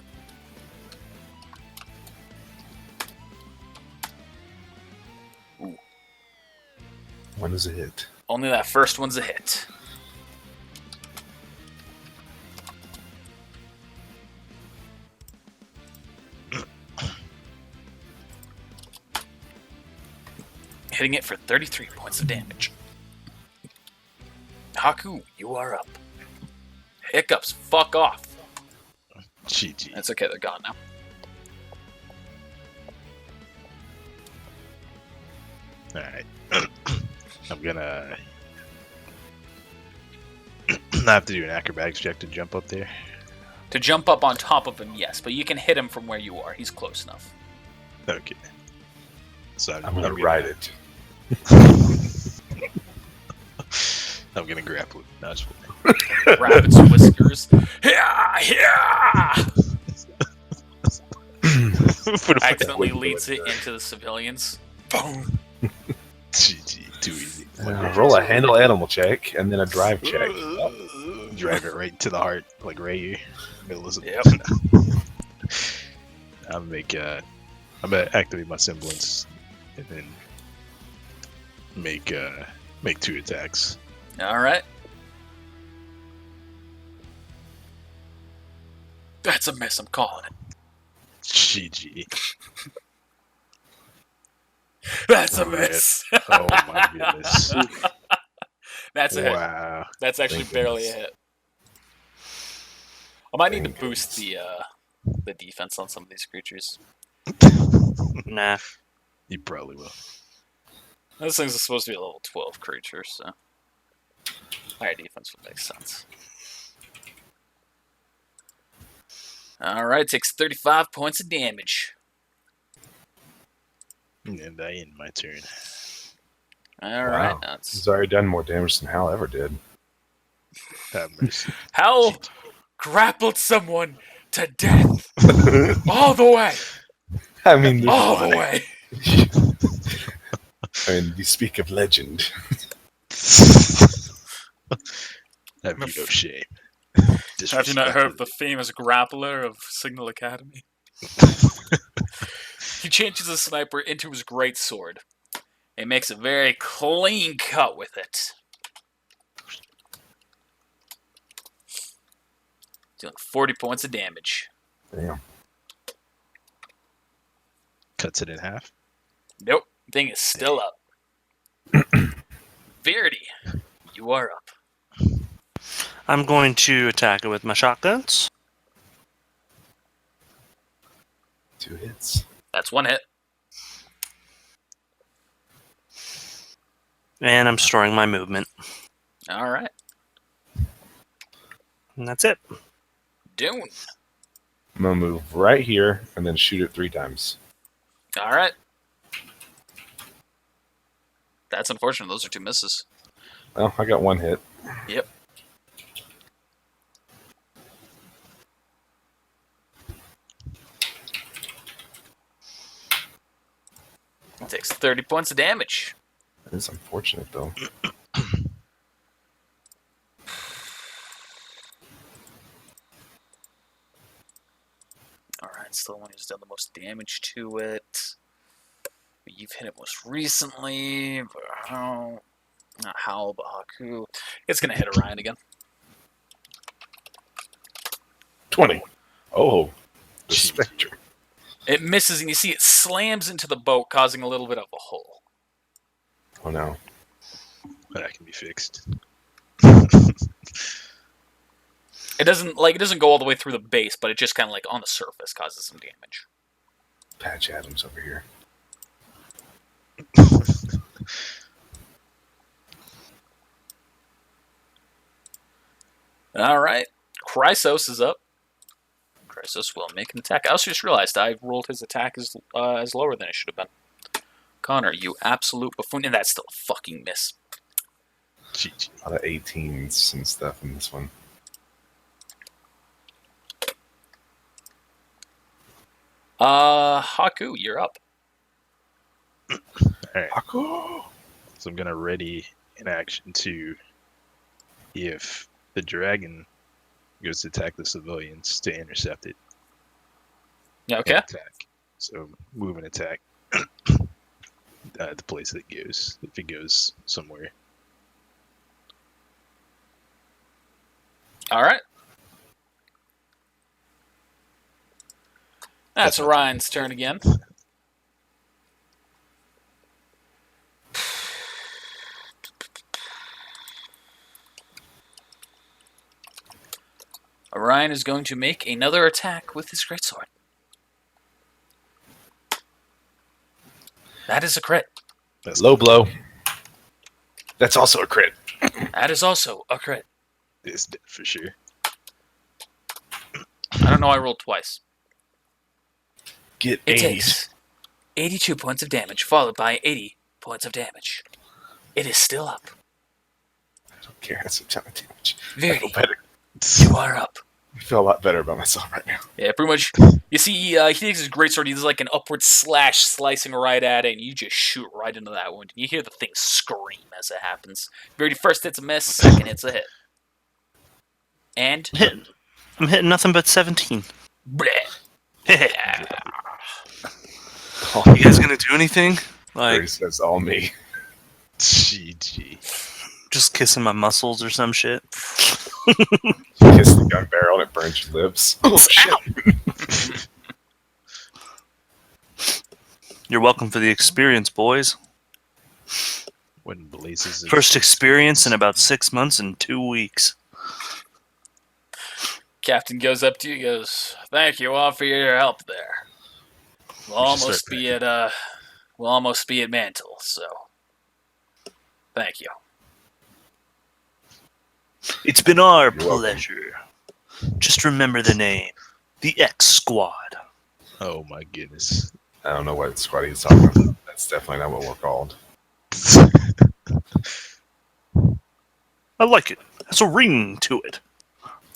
One is a hit. Only that first one's a hit. Hitting it for 33 points of damage. Haku, you are up. Hiccups, fuck off. GG. That's okay, they're gone now. Alright. I'm gonna have to do an acrobatics check to jump up there. To jump up on top of him, yes, but you can hit him from where you are. He's close enough. Okay. So I'm gonna ride it. I'm gonna grapple it. No, it's fine. Grab its whiskers. Yeah! Accidentally leads it into the civilians. Boom! GG. Too easy. Roll a handle animal check and then a drive check. Drive it right to the heart, like right here. Middle of the- Yep. I'm gonna activate my semblance and then make 2 attacks. Alright. That's a miss, I'm calling it. GG. That's a Alright. miss. Oh my goodness. That's a hit. Wow. That's actually Thank barely a goodness. hit. I might need to Thank boost the defense on some of these creatures. Nah. You probably will. This thing's supposed to be a level 12 creature, so higher defense would make sense. Alright, takes 35 points of damage. And I end my turn. Alright, Wow. now it's... He's already done more damage than Hal ever did. Have mercy. Hal grappled someone to death! All the way! I mean, there's All one. the way! I mean, you speak of legend. Have you no shame. Have you not heard of the famous grappler of Signal Academy? He changes the sniper into his greatsword. It makes a very clean cut with it. Dealing 40 points of damage. Damn. Cuts it in half? Nope. Thing is still up. Verity, you are up. I'm going to attack it with my shotguns. 2 hits. That's 1 hit. And I'm storing my movement. All right. And that's it. Dune. I'm going to move right here and then shoot it 3 times. All right. That's unfortunate. Those are 2 misses. Well, I got 1 hit. Yep. It takes 30 points of damage. That is unfortunate, though. All right, still the one who's done the most damage to it. You've hit it most recently. Not Howl, but Haku. It's going to hit Orion again. 20. Oh, the Jeez. spectre. It misses, and you see it slams into the boat, causing a little bit of a hole. Oh, no. But that can be fixed. It doesn't go all the way through the base, but it just kind of like on the surface causes some damage. Patch Adams over here. All right, Chrysos is up. Chrysos will make an attack. I also just realized I rolled his attack as lower than it should have been. Connor, you absolute buffoon, and that's still a fucking miss. GG. A lot of 18s and stuff in this one. Haku, you're up. Alright, Haku! so I'm gonna ready an action to, if the dragon goes to attack the civilians, to intercept it. Yeah, okay. And attack. So move and attack the place that it goes, if it goes somewhere. All right. That's That's my Orion's turn again. Orion is going to make another attack with his greatsword. That is a crit. That's Low blow. That's also a crit. That is also a crit. it's for sure. I don't know, I rolled twice. Get It 8. takes 82 points of damage, followed by 80 points of damage. It is still up. I don't care. That's a ton of damage. I Verity, feel better. you are up. I feel a lot better about myself right now. Yeah, pretty much. You see, he takes his greatsword, he does like an upward slash, slicing right at it, and you just shoot right into that wound. And you hear the thing scream as it happens. Verity first hits a miss, second hits a hit. And... I'm hitting nothing but 17. bleh. You guys gonna do anything? Like, Like, says all me. GG. just kissing my muscles or some shit? Kiss the gun barrel and it burns your lips. Oh, shit. You're welcome for the experience, boys. When blazes is First experience in about 6 months and 2 weeks. Captain goes up to you, goes, "Thank you all for your help there. We'll almost be at Mantle, so thank you." It's been our You're welcome. pleasure. Just remember the name. The X Squad. Oh my goodness. I don't know what squad he's talking about. That's definitely not what we're called. I like it. Has a ring to it.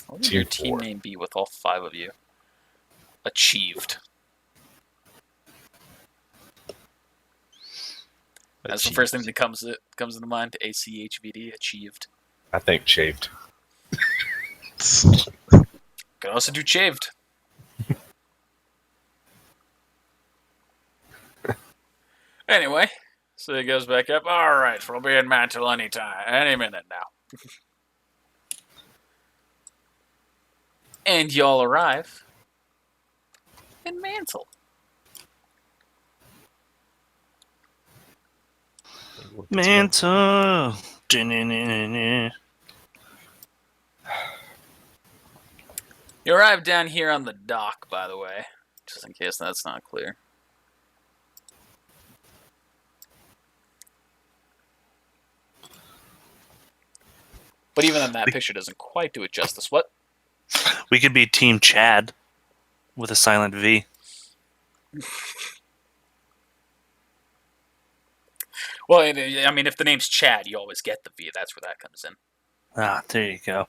What would your Tier team 4. name be with all 5 of you? Achieved. That's the first thing that comes into mind. ACHVD, achieved. I think shaved. Could also do chaved. Anyway, so he goes back up. All right, we'll be in Mantle any minute now. And y'all arrive in Mantle. Look, it's Mantle. Da-na-na-na-na. You arrive down here on the dock, by the way, just in case that's not clear. But even then, that picture doesn't quite do it justice. What? We could be Team Chad with a silent V. Well, I mean, if the name's Chad, you always get the V. That's where that comes in. Ah, there you go.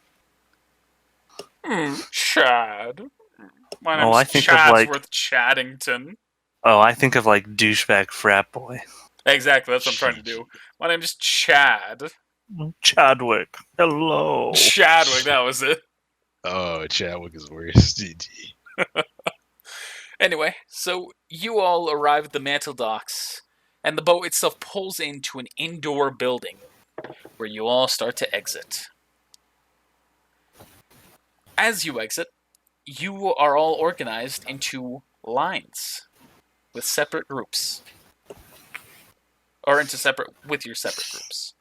Chad. My Oh, name's I think of, like- Chadsworth Chaddington. Oh, I think of like douchebag frat boy. Exactly, that's what I'm trying to do. My name's Chad. Chadwick. Hello. Chadwick, that was it. Oh, Chadwick is worse. GG. Anyway, so you all arrive at the Mantle docks, and the boat itself pulls into an indoor building where you all start to exit. As you exit, you are all organized into lines with separate groups. Or with your separate groups.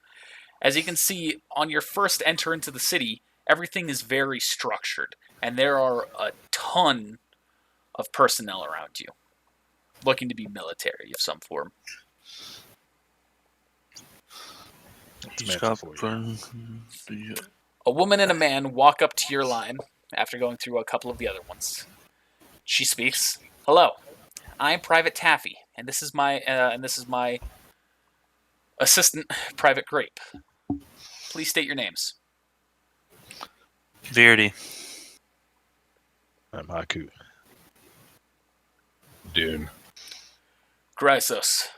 As you can see, on your first enter into the city, everything is very structured, and there are a ton of personnel around you, looking to be military of some form. It's Mantle for you. A woman and a man walk up to your line after going through a couple of the other ones. She speaks. Hello, I'm Private Taffy, and this is my assistant, Private Grape. Please state your names. Verity. I'm Haku. Dune. Chrysos.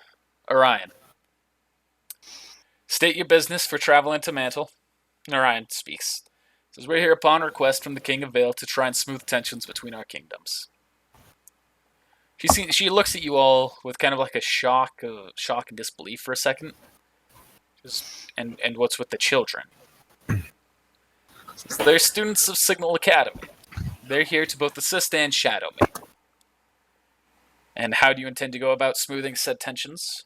Orion. State your business for traveling to Mantle. Orion speaks. Says, we're here upon request from the King of Vale to try and smooth tensions between our kingdoms. She looks at you all with kind of like a shock and disbelief for a second. And what's with the children? Says, they're students of Signal Academy. They're here to both assist and shadow me. And how do you intend to go about smoothing said tensions?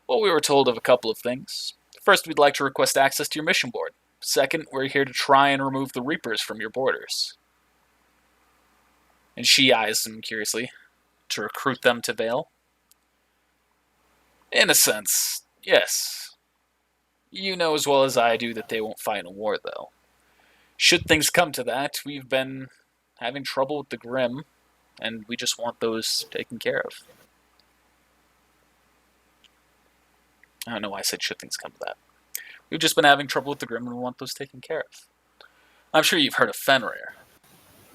Well, we were told of a couple of things. First, we'd like to request access to your mission board. Second, we're here to try and remove the Reapers from your borders. And she eyes them curiously. To recruit them to Vale? In a sense, yes. You know as well as I do that they won't fight a war, though. Should things come to that, we've been having trouble with the Grimm, and we just want those taken care of. I don't know why I said should things come to that. We've just been having trouble with the Grimm, and we want those taken care of. I'm sure you've heard of Fenrir.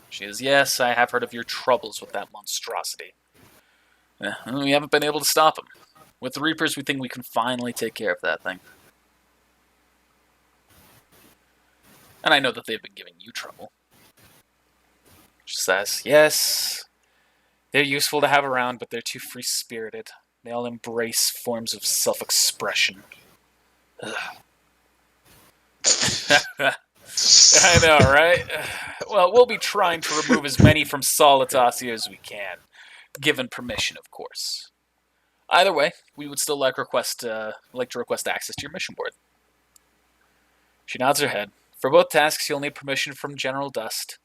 She is, yes, I have heard of your troubles with that monstrosity. We haven't been able to stop him. With the Reapers, we think we can finally take care of that thing. And I know that they've been giving you trouble. She says, yes, they're useful to have around, but they're too free-spirited. They all embrace forms of self-expression. I know, right? Well, we'll be trying to remove as many from Solitasio as we can, given permission, of course. Either way, we would still like to request access to your mission board. She nods her head. For both tasks, you'll need permission from General Dust.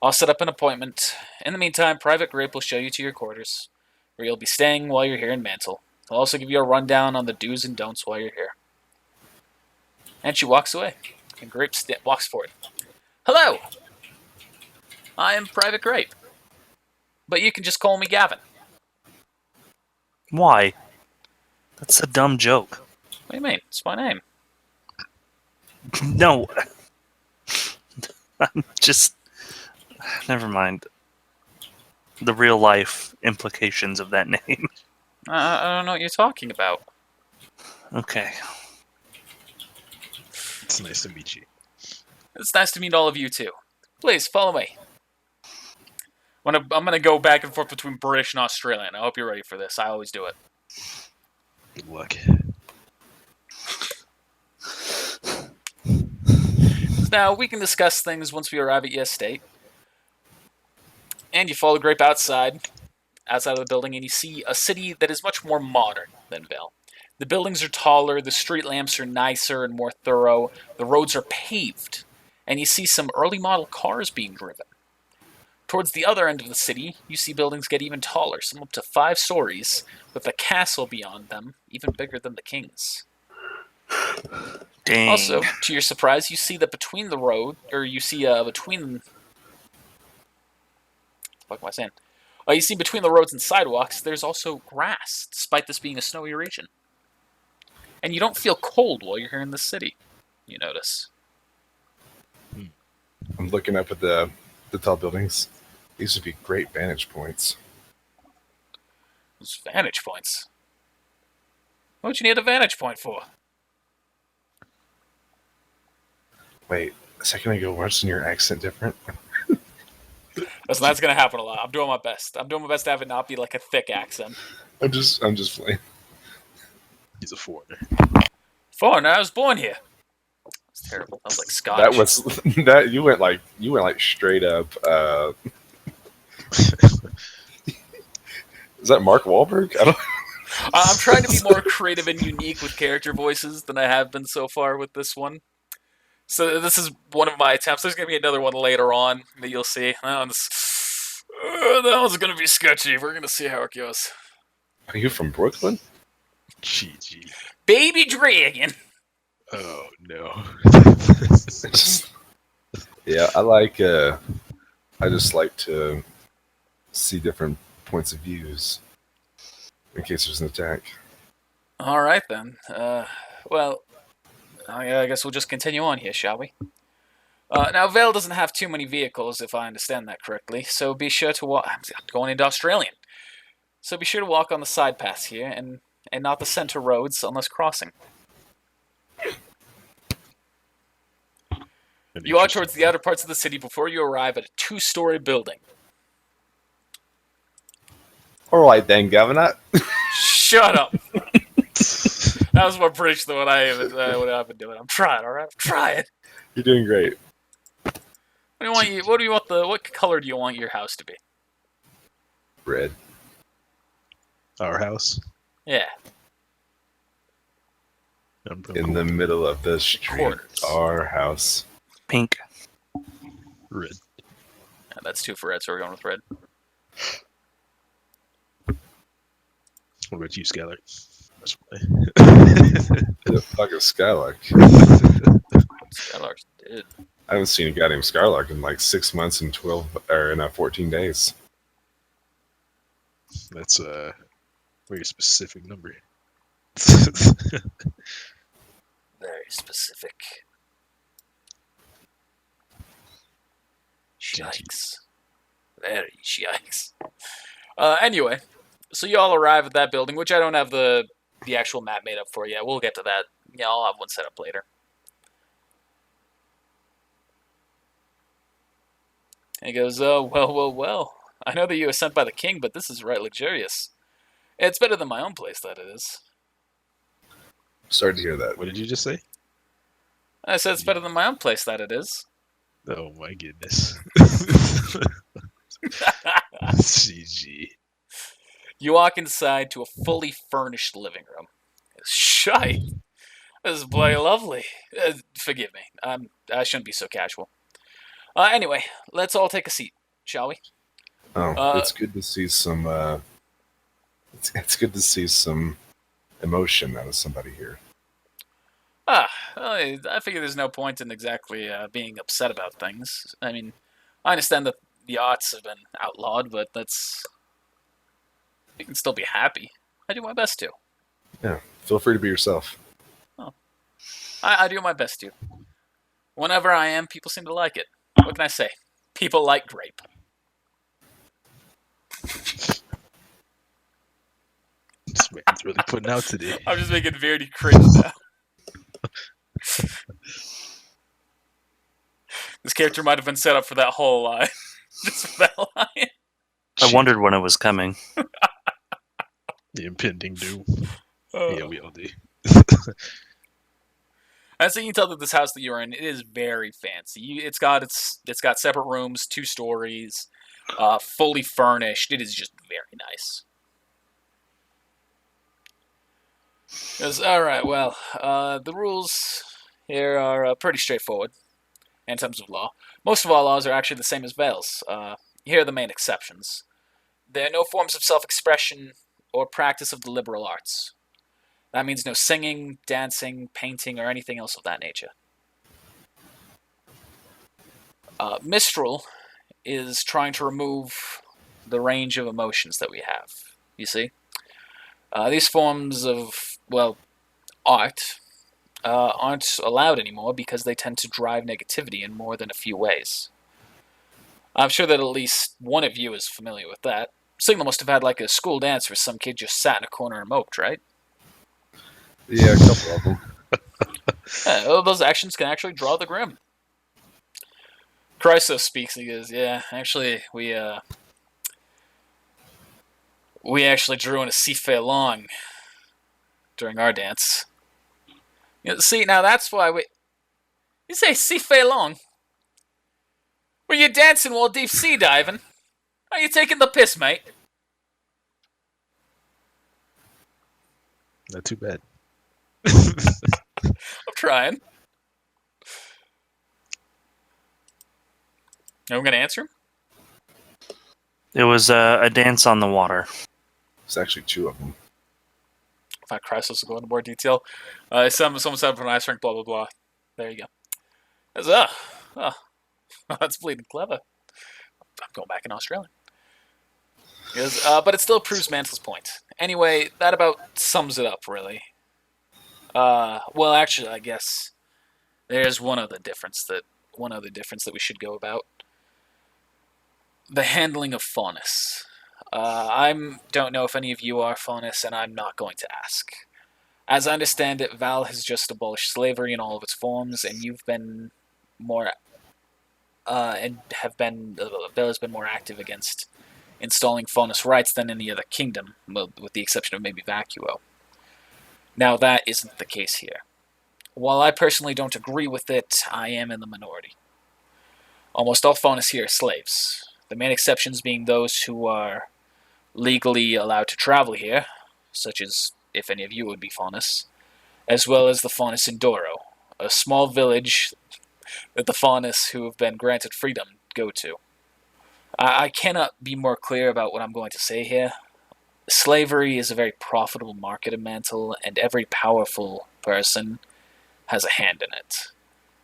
I'll set up an appointment. In the meantime, Private Grape will show you to your quarters, where you'll be staying while you're here in Mantle. I'll also give you a rundown on the do's and don'ts while you're here. And she walks away, and Grape walks forward. Hello! I am Private Grape. But you can just call me Gavin. Why? That's a dumb joke. What do you mean? It's my name. No. I'm just... Never mind. The real life implications of that name. I don't know what you're talking about. Okay. It's nice to meet you. It's nice to meet all of you, too. Please, follow me. I'm going to go back and forth between British and Australian. I hope you're ready for this. I always do it. Good luck. Now, we can discuss things once we arrive at your estate. And you follow Grape outside of the building, and you see a city that is much more modern than Vale. The buildings are taller, the street lamps are nicer and more thorough, the roads are paved, and you see some early model cars being driven. Towards the other end of the city, you see buildings get even taller, some up to 5 stories, with a castle beyond them, even bigger than the king's. Dang. Also, to your surprise, you see that between the road, or you see between... What am I saying? You see between the roads and sidewalks, there's also grass, despite this being a snowy region. And you don't feel cold while you're here in the city, you notice. I'm looking up at the tall buildings. These would be great vantage points. Those vantage points. What would you need a vantage point for? Wait, a second ago, wasn't your accent different? Listen, that's going to happen a lot. I'm doing my best. I'm doing my best to have it not be like a thick accent. I'm just playing. He's a foreigner. Foreigner, I was born here. That's terrible. That was like Scotch. That was that you went like straight up. Is that Mark Wahlberg? I don't. I'm trying to be more creative and unique with character voices than I have been so far with this one. So this is one of my attempts. There's going to be another one later on that you'll see. That one's going to be sketchy. We're going to see how it goes. Are you from Brooklyn? GG. Baby Dragon. Oh no. Yeah, I like. I just like to see different points of views in case there's an attack. All right then. Well, I guess we'll just continue on here, shall we? Now, Vale doesn't have too many vehicles, if I understand that correctly. So be sure to walk. I'm going into Australian. So be sure to walk on the side paths here and not the center roads unless crossing. You walk towards the outer parts of the city before you arrive at a 2-story building. All right then, Governor. Shut up. That was more British than what I've been doing. I'm trying, all right? I'm trying. You're doing great. What color do you want your house to be? Red. Our house. Yeah. In the middle of the street. Quarters. Our house. Pink. Red. Yeah, that's 2 for red, so we're going with red. What about you, Skylar? That's why. The fuck is Skylark? Skylark's dead. I haven't seen a guy named Skylark in like 6 months and 14 days. That's a very specific number. Very specific. Yikes. Very yikes. Anyway, so you all arrive at that building, which I don't have the actual map made up for yet. We'll get to that. Yeah, I'll have one set up later. And he goes, oh, well. I know that you were sent by the king, but this is right luxurious. It's better than my own place, that it is. Sorry to hear that. What did you just say? I said it's better than my own place, that it is. Oh my goodness. CG. You walk inside to a fully furnished living room. It's shite. This is bloody lovely. Forgive me. I shouldn't be so casual. Anyway, let's all take a seat, shall we? Oh, it's good to see some. It's good to see some emotion out of somebody here. I figure there's no point in exactly being upset about things. I mean, I understand that the arts have been outlawed, but you can still be happy. I do my best to. Yeah, feel free to be yourself. Oh. I do my best to. Whenever I am, people seem to like it. What can I say? People like grape. This man's really putting out today. I'm just making Verdi cringe now. This character might have been set up for that whole line. Just for that line. I wondered when it was coming. The impending doom. Yeah, we all do. And so you can tell that this house that you're in, it is very fancy. It's got separate rooms, 2 stories, fully furnished. It is just very nice. All right. Well, the rules here are pretty straightforward in terms of law. Most of our laws are actually the same as Vale's. Here are the main exceptions. There are no forms of self-expression or practice of the liberal arts. That means no singing, dancing, painting, or anything else of that nature. Mistral is trying to remove the range of emotions that we have. You see? These forms of, well, art aren't allowed anymore because they tend to drive negativity in more than a few ways. I'm sure that at least one of you is familiar with that. Signal must have had like a school dance where some kid just sat in a corner and moped, right? Yeah, a couple of them. Yeah, well, those actions can actually draw the grim. Chrysos speaks. He goes, "Yeah, actually, we actually drew in a Sife long during our dance. You know, see, now that's why we. You say Sife long? Were you dancing while deep sea diving? Are you taking the piss, mate? Not too bad. I'm trying. I'm gonna answer him. It was a dance on the water. It's actually two of them. If I Chrysos will go into more detail. Someone said from ice rink, blah blah blah. There you go. That's, that's bleeding clever. I'm going back in Australia. But it still proves Mantle's point. Anyway, that about sums it up, really. Well, actually, I guess there's one other difference that we should go about. The handling of Faunus. I don't know if any of you are Faunus, and I'm not going to ask. As I understand it, Val has just abolished slavery in all of its forms, and you've been more Val has been more active against installing Faunus rights than any other kingdom, with the exception of maybe Vacuo. Now, that isn't the case here. While I personally don't agree with it, I am in the minority. Almost all Faunus here are slaves, the main exceptions being those who are legally allowed to travel here, such as if any of you would be Faunus, as well as the Faunus in Doro, a small village that the Faunus who have been granted freedom go to. I cannot be more clear about what I'm going to say here. Slavery is a very profitable market in Mantle, and every powerful person has a hand in it.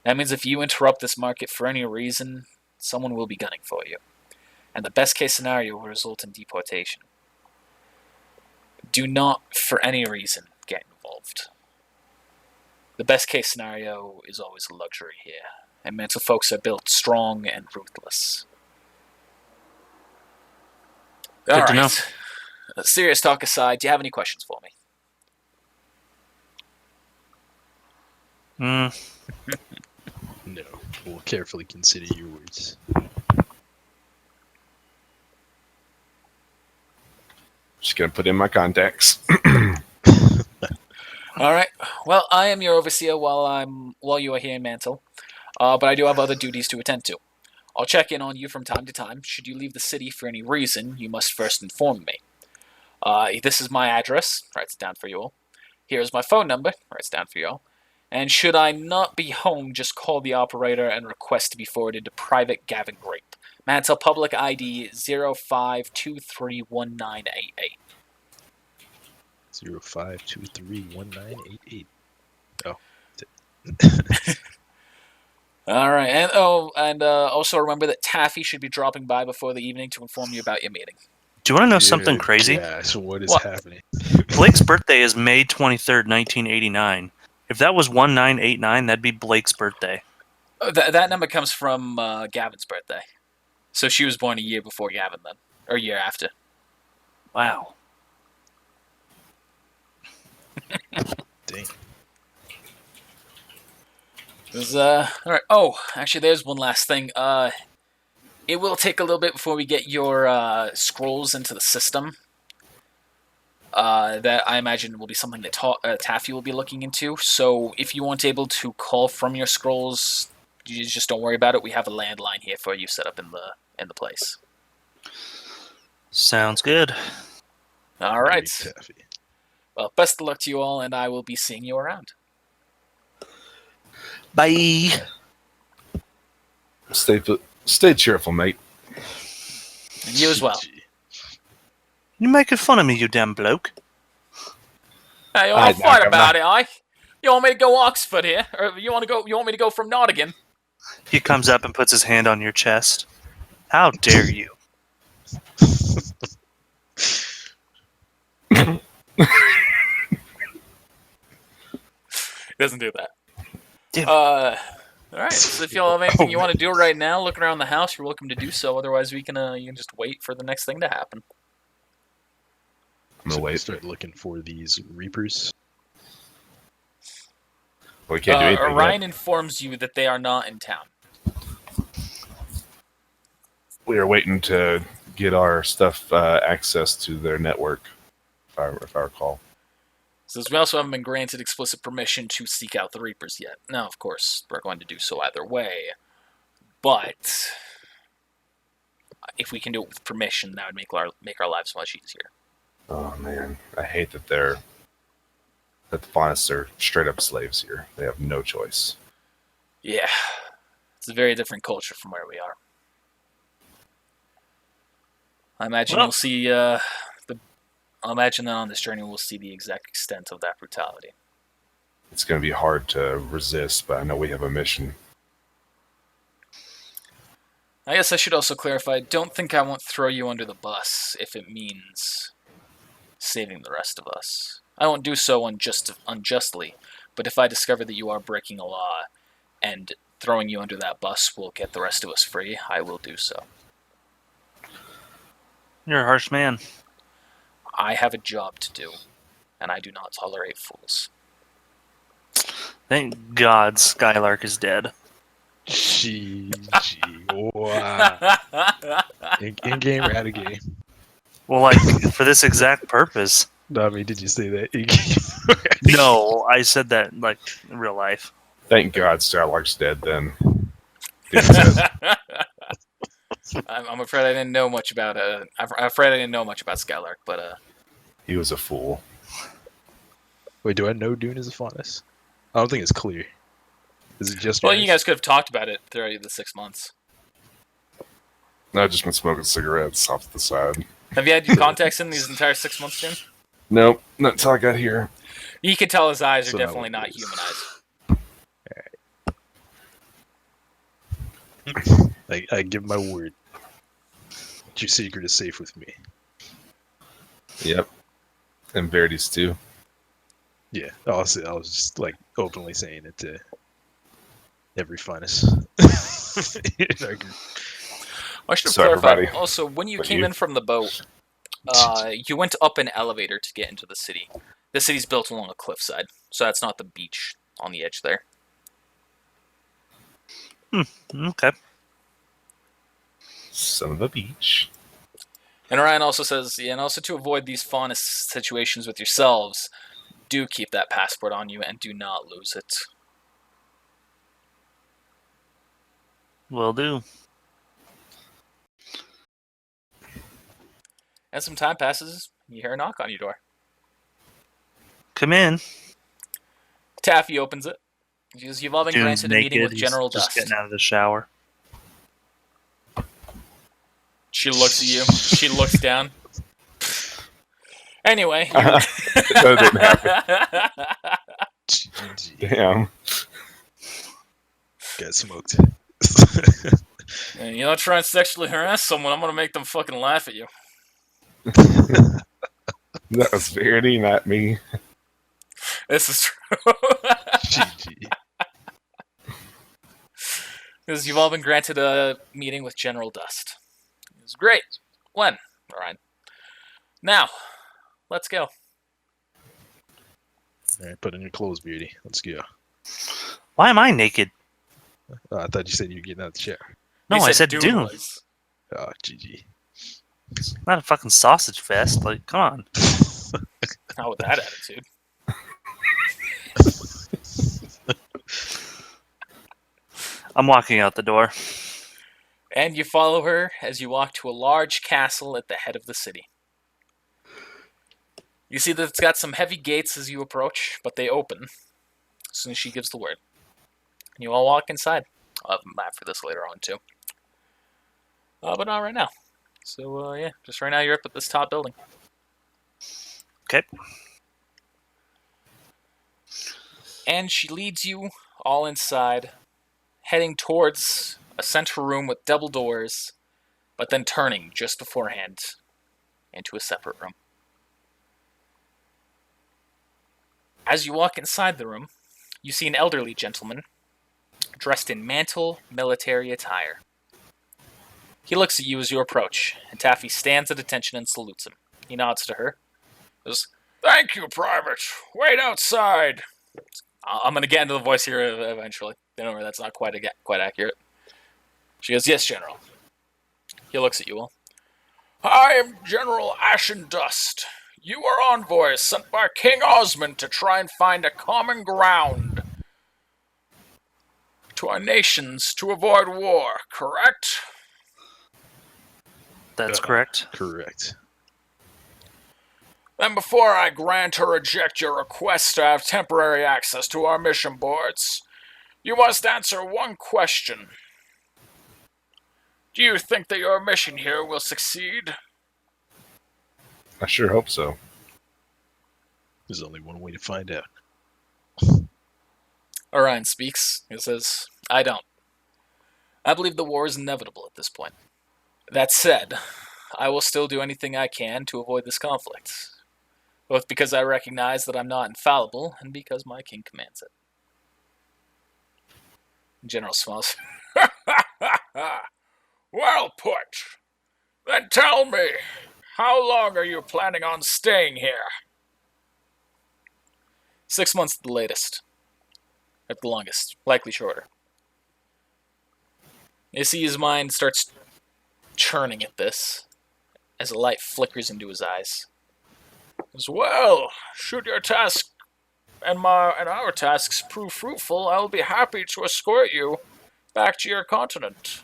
That means if you interrupt this market for any reason, someone will be gunning for you. And the best case scenario will result in deportation. Do not, for any reason, get involved. The best case scenario is always a luxury here, and Mantle folks are built strong and ruthless. Good to know. Serious talk aside, do you have any questions for me? No. We'll carefully consider your words. Just gonna put in my contacts. All right. Well, I am your overseer while you are here in Mantle, but I do have other duties to attend to. I'll check in on you from time to time. Should you leave the city for any reason, you must first inform me. This is my address. Writes it down for you all. Here's my phone number. Writes it down for you all. And should I not be home, just call the operator and request to be forwarded to Private Gavin Grape. Mantle Public ID 05231988. 05231988. Oh. All right, and also remember that Taffy should be dropping by before the evening to inform you about your meeting. Do you want to know something crazy? Yeah, so what is What? happening? Blake's birthday is May 23rd, 1989. If that was 1989, that'd be Blake's birthday. That number comes from Gavin's birthday. So she was born a year before Gavin then. Or a year after. Wow. Dang. Alright. Oh, actually, there's one last thing. It will take a little bit before we get your scrolls into the system. That I imagine will be something that Taffy will be looking into. So if you weren't able to call from your scrolls, you just don't worry about it. We have a landline here for you set up in the place. Sounds good. All right. Taffy. Well, best of luck to you all, and I will be seeing you around. Bye. Stay cheerful, mate. And you as well. You making fun of me, you damn bloke? Hey, you want to fight about it, eh? You want me to go Oxford here, or you want me to go from Nottingham? He comes up and puts his hand on your chest. How dare you? He doesn't do that. Damn. All right. So if y'all have anything you want to do right now, looking around the house, you're welcome to do so. Otherwise, you can just wait for the next thing to happen. I'm gonna wait. Start looking for these reapers. Well, we can't do anything. Orion informs you that they are not in town. We are waiting to get our stuff access to their network, if I recall. Says we also haven't been granted explicit permission to seek out the Reapers yet. Now, of course, we're going to do so either way. But if we can do it with permission, that would make our lives much easier. Oh man, I hate that the Faunists are straight up slaves here. They have no choice. Yeah, it's a very different culture from where we are. I imagine we'll see I imagine that on this journey we'll see the exact extent of that brutality. It's going to be hard to resist, but I know we have a mission. I guess I should also clarify, don't think I won't throw you under the bus if it means saving the rest of us. I won't do so unjustly, but if I discover that you are breaking a law and throwing you under that bus will get the rest of us free, I will do so. You're a harsh man. I have a job to do, and I do not tolerate fools. Thank God Skylark is dead. Wow. In-game or out-of-game? Well, like, for this exact purpose. No, I mean, did you say that in-game? No, I said that, like, in real life. Thank God Starlark's dead then. I'm afraid I didn't know much about Skylark, but he was a fool. Wait, do I know Dune is a Faunus? I don't think it's clear. Is it just? Well, you guys could have talked about it throughout the 6 months. No, I've just been smoking cigarettes off to the side. Have you had your contacts in these entire 6 months, Jim? Nope, not until I got here. You can tell his eyes are So definitely not human eyes. I give my word. Your secret is safe with me. Yep. And Verity's too. Yeah, I was just like openly saying it to every Faunus. I should have Sorry, clarified. everybody. Also, when you But came you- in from the boat, you went up an elevator to get into the city. The city's built along a cliffside, so that's not the beach on the edge there. Okay. Son of a beach. And Orion also says, yeah, and also to avoid these Faunus situations with yourselves, do keep that passport on you and do not lose it. Will do. And some time passes, you hear a knock on your door. Come in. Taffy opens it. She goes, you've all been Dune's granted a meeting with he's General just Dust. getting out of the shower. She looks at you. She looks down. Anyway. That didn't happen. Damn. Got smoked. And you don't try and sexually harass someone, I'm going to make them fucking laugh at you. That was Verity, not me. This is true. GG. Because you've all been granted a meeting with General Dust. It was great. When? All right. Now, let's go. Alright, put on your clothes, Beauty. Let's go. Why am I naked? I thought you said you were getting out of the chair. No, He I said Dune. was. Oh, GG. Not a fucking sausage fest. Like, come on. Not with that attitude. I'm walking out the door. And you follow her as you walk to a large castle at the head of the city. You see that it's got some heavy gates as you approach, but they open as soon as she gives the word. And you all walk inside. I'll have a map for this later on, too. But not right now. So, yeah, just right now you're up at this top building. Okay. And she leads you all inside, heading towards a central room with double doors, but then turning just beforehand into a separate room. As you walk inside the room, you see an elderly gentleman dressed in Mantle military attire. He looks at you as you approach, and Taffy stands at attention and salutes him. He nods to her. Says, "Thank you, Private. Wait outside." I'm going to get into the voice here eventually. Don't worry, that's not quite accurate. She goes, "Yes, General." He looks at you all. "I am General Ashen Dust. You are envoys sent by King Osmond to try and find a common ground to our nations to avoid war, correct?" That's correct. Correct. "Then before I grant or reject your request to have temporary access to our mission boards, you must answer one question. Do you think that your mission here will succeed?" I sure hope so. There's only one way to find out. Orion speaks. He says, "I don't. I believe the war is inevitable at this point. That said, I will still do anything I can to avoid this conflict, both because I recognize that I'm not infallible and because my king commands it." General smiles. "Well put. Then tell me, how long are you planning on staying here?" 6 months at the latest. At the longest. Likely shorter. You see his mind starts churning at this, as a light flickers into his eyes. As well, should your task and our tasks prove fruitful, I will be happy to escort you back to your continent.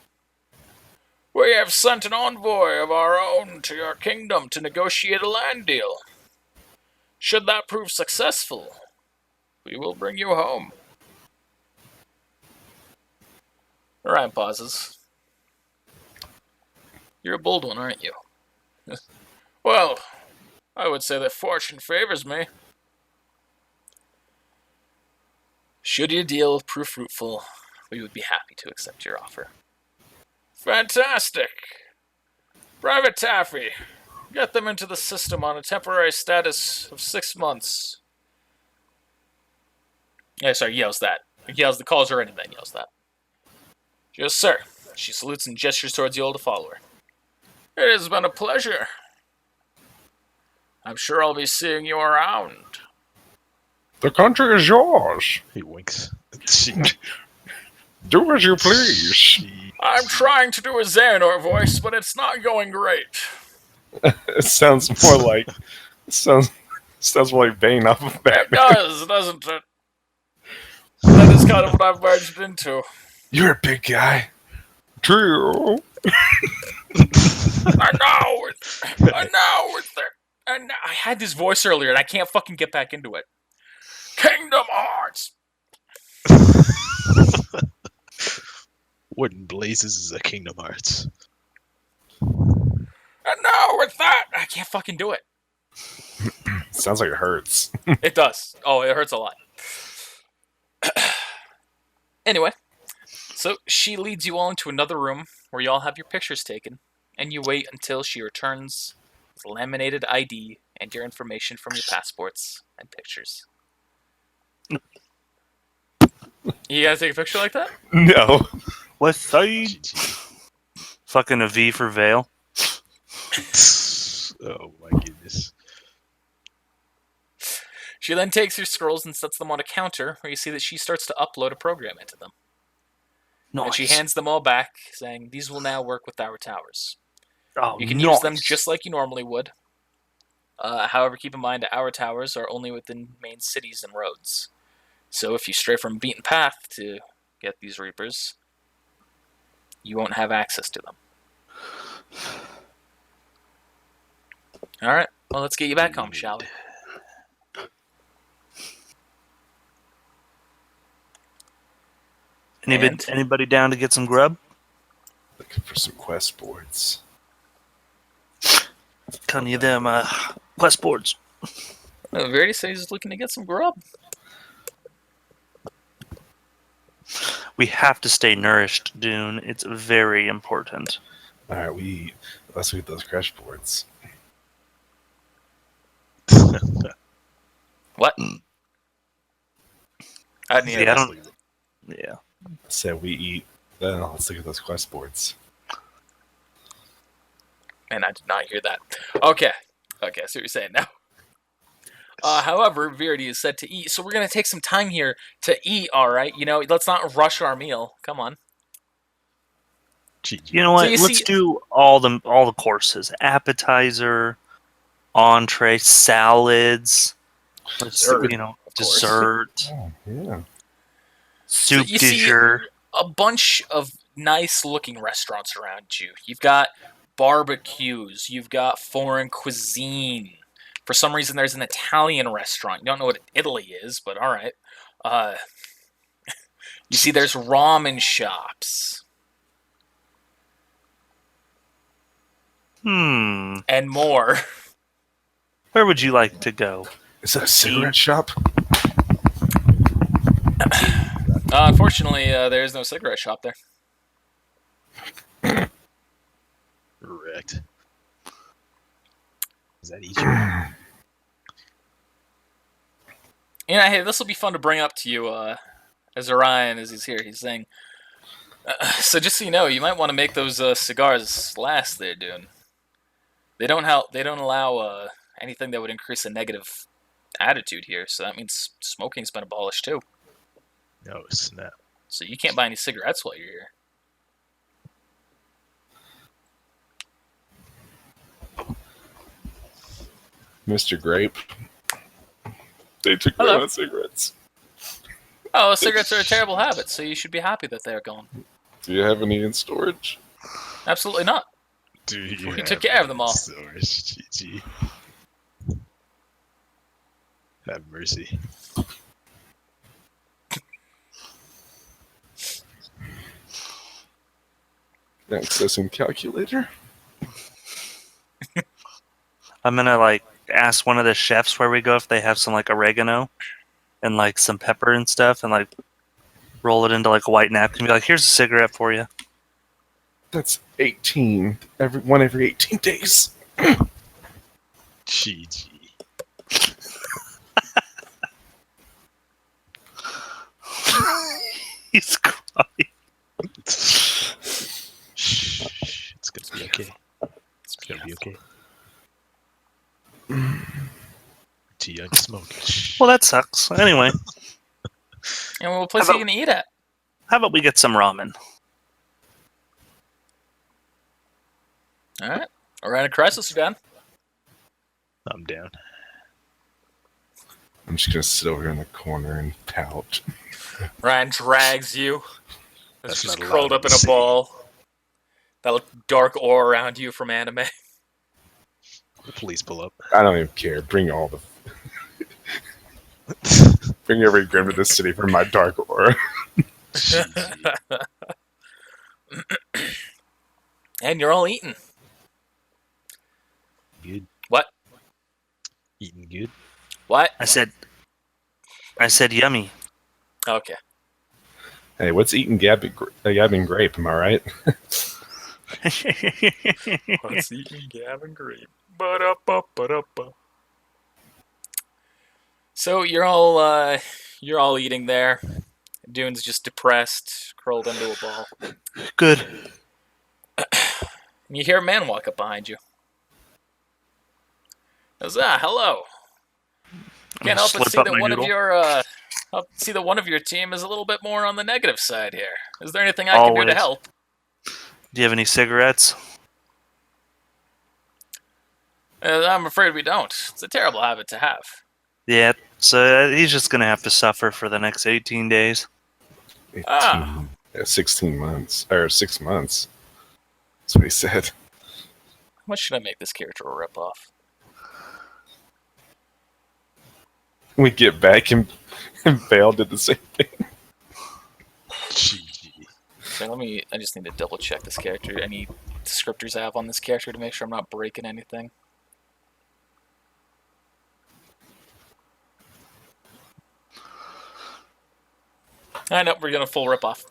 We have sent an envoy of our own to your kingdom to negotiate a land deal. Should that prove successful, we will bring you home." Orion pauses. "You're a bold one, aren't you?" "Well, I would say that fortune favors me." "Should your deal prove fruitful, we would be happy to accept your offer." "Fantastic. Private Taffy, get them into the system on a temporary status of 6 months. Yells that. Yells the calls her in and then yells that. "Yes, sir." She salutes and gestures towards you all to follow her. "It has been a pleasure. I'm sure I'll be seeing you around." The country is yours. He winks. Do as you please. "I'm trying to do a Xehanort voice, but it's not going great." It sounds more like sounds more like Bane off of "It Batman. does, doesn't it? That is kind of what I've merged into." You're a big guy. True. And I had this voice earlier, and I can't fucking get back into it. "Kingdom Hearts." What in blazes is a Kingdom Hearts? "And now with that, I can't fucking do it." Sounds like it hurts. It does. Oh, it hurts a lot. Anyway, so she leads you all into another room where you all have your pictures taken, and you wait until she returns with laminated ID and your information from your passports and pictures. You guys take a picture like that? No. West Side. Fucking a V for Vale. Oh my goodness. She then takes your scrolls and sets them on a counter where you see that she starts to upload a program into them. Nice. And she hands them all back, saying, "These will now work with our towers. Oh, You can use them just like you normally would. However, keep in mind our towers are only within main cities and roads. So if you stray from a beaten path to get these Reapers, you won't have access to them." Alright, well, let's get you back home, shall we? And? Anybody down to get some grub? Looking for some quest boards. Can you them quest boards? Verity says he's looking to get some grub. We have to stay nourished, Dune. It's very important. All right, we eat. Let's eat those crash boards. What? I didn't hear Yeah, I that. don't. Yeah. Said we eat. Let's look at those quest boards. And I did not hear that. Okay, I see what you're saying now. However, Verity is set to eat, so we're going to take some time here to eat, alright? You know, let's not rush our meal. Come on. You know what? So you Let's see- do all the courses: appetizer, entree, salads. Let's Dessert, you know, of course. dessert, Oh, yeah. soup you du see- jour. A bunch of nice-looking restaurants around you. You've got barbecues. You've got foreign cuisine. For some reason, there's an Italian restaurant. You don't know what Italy is, but all right. You see, there's ramen shops and more. Where would you like to go? Is that a cigarette shop? Unfortunately, there is no cigarette shop there. Correct. Is that each? Hey, this will be fun to bring up to you, as Orion, as he's here. He's saying, so just so you know, you might want to make those cigars last there, dude. They don't allow anything that would increase a negative attitude here, so that means smoking's been abolished too. No snap. So you can't buy any cigarettes while you're here. Mr. Grape. They took Hello. my cigarettes. Oh, cigarettes are a terrible habit, so you should be happy that they're gone. Do you have any in storage? Absolutely not. Do you We took have care of them all. Storage, GG. Have mercy. Accessing calculator? I'm gonna ask one of the chefs where we go if they have some oregano and some pepper and stuff, and roll it into a white napkin. And be like, here's a cigarette for you. That's 18. Every 18 days. GG. He's crying. Shh. It's gonna be okay. It's gonna be okay. Too young to smoke. Shh. Well, that sucks. Anyway, And what place are you gonna eat at? how about we get some ramen? All right. Around a crisis again. I'm down. I'm just gonna sit over here in the corner and pout. Ryan drags you. That's It's just not curled allowed up in to a see. ball. That dark aura around you from anime. Please pull up. I don't even care. Bring all the. Bring every grim to this city from my dark aura. GG. And you're all eating. Good. What? Eating good. What? I said yummy. Okay. Hey, what's eating gabbing grape? Am I right? Let's eat Gavin Grape. Ba-da-ba-ba-da-ba. So you're all eating there. Dune's just depressed, curled into a ball. Good. And you hear a man walk up behind you. Goes, hello. Can't help but Slip see up that my one noodle. of your see that one of your team is a little bit more on the negative side here. Is there anything I can do to Always. help? Do you have any cigarettes? I'm afraid we don't. It's a terrible habit to have. Yeah, so he's just gonna have to suffer for the next 18 days. 18, Ah. 16 months. Or 6 months. That's what he said. How much should I make this character a rip-off? We get back and Vale did the same thing. GG. So I just need to double check this character. Any descriptors I have on this character to make sure I'm not breaking anything. I know, we're gonna full rip off.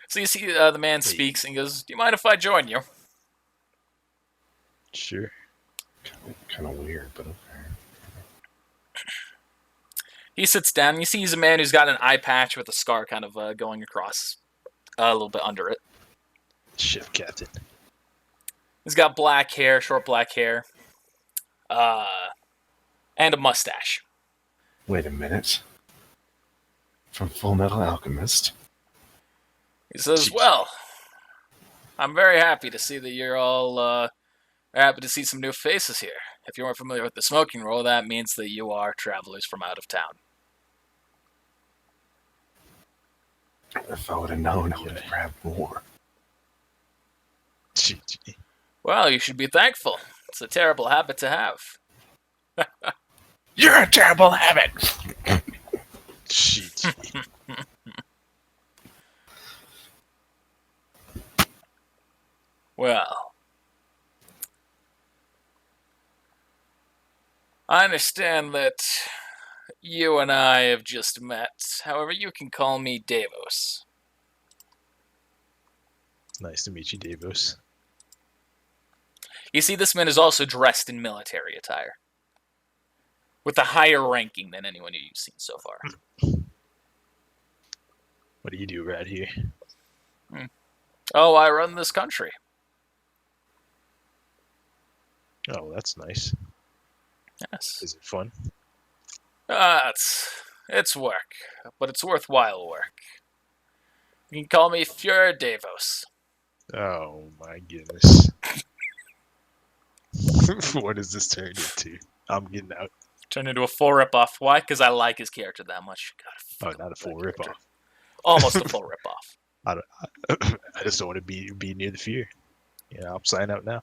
So you see the man speaks and goes, "Do you mind if I join you?" Sure. Kind of weird, but okay. He sits down. You see he's a man who's got an eye patch with a scar kind of going across a little bit under it. Ship captain. He's got black hair, short black hair, and a mustache. Wait a minute. From Full Metal Alchemist. He says, Jeez. "Well, I'm very happy to see that you're all happy to see some new faces here. If you weren't familiar with the smoking roll, that means that you are travelers from out of town." If I would have known, I would have grabbed more. Jeez. Well, you should be thankful. It's a terrible habit to have. You're a terrible habit! Jeez. Well, I understand that you and I have just met. However, you can call me Davos. Nice to meet you, Davos. You see, this man is also dressed in military attire, with a higher ranking than anyone you've seen so far. What do you do around here? Oh, I run this country. Oh, that's nice. Yes. Is it fun? It's work, but it's worthwhile work. You can call me Fuhrer Davos. Oh my goodness. What does this turn into? I'm getting out. Turned into a full rip-off. Why? Because I like his character that much. God, Oh, not a full ripoff. Almost a full rip-off. I just don't want to be near the fear. Yeah, I'll sign out now.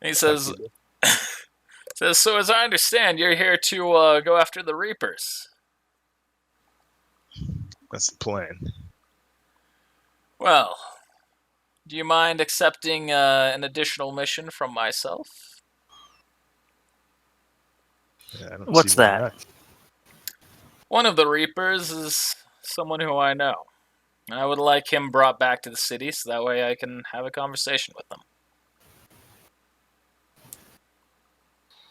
And he says, "So as I understand, you're here to go after the Reapers." That's the plan. Well, do you mind accepting an additional mission from myself? Yeah, I don't What's see why that? not. One of the Reapers is someone who I know. And I would like him brought back to the city so that way I can have a conversation with him.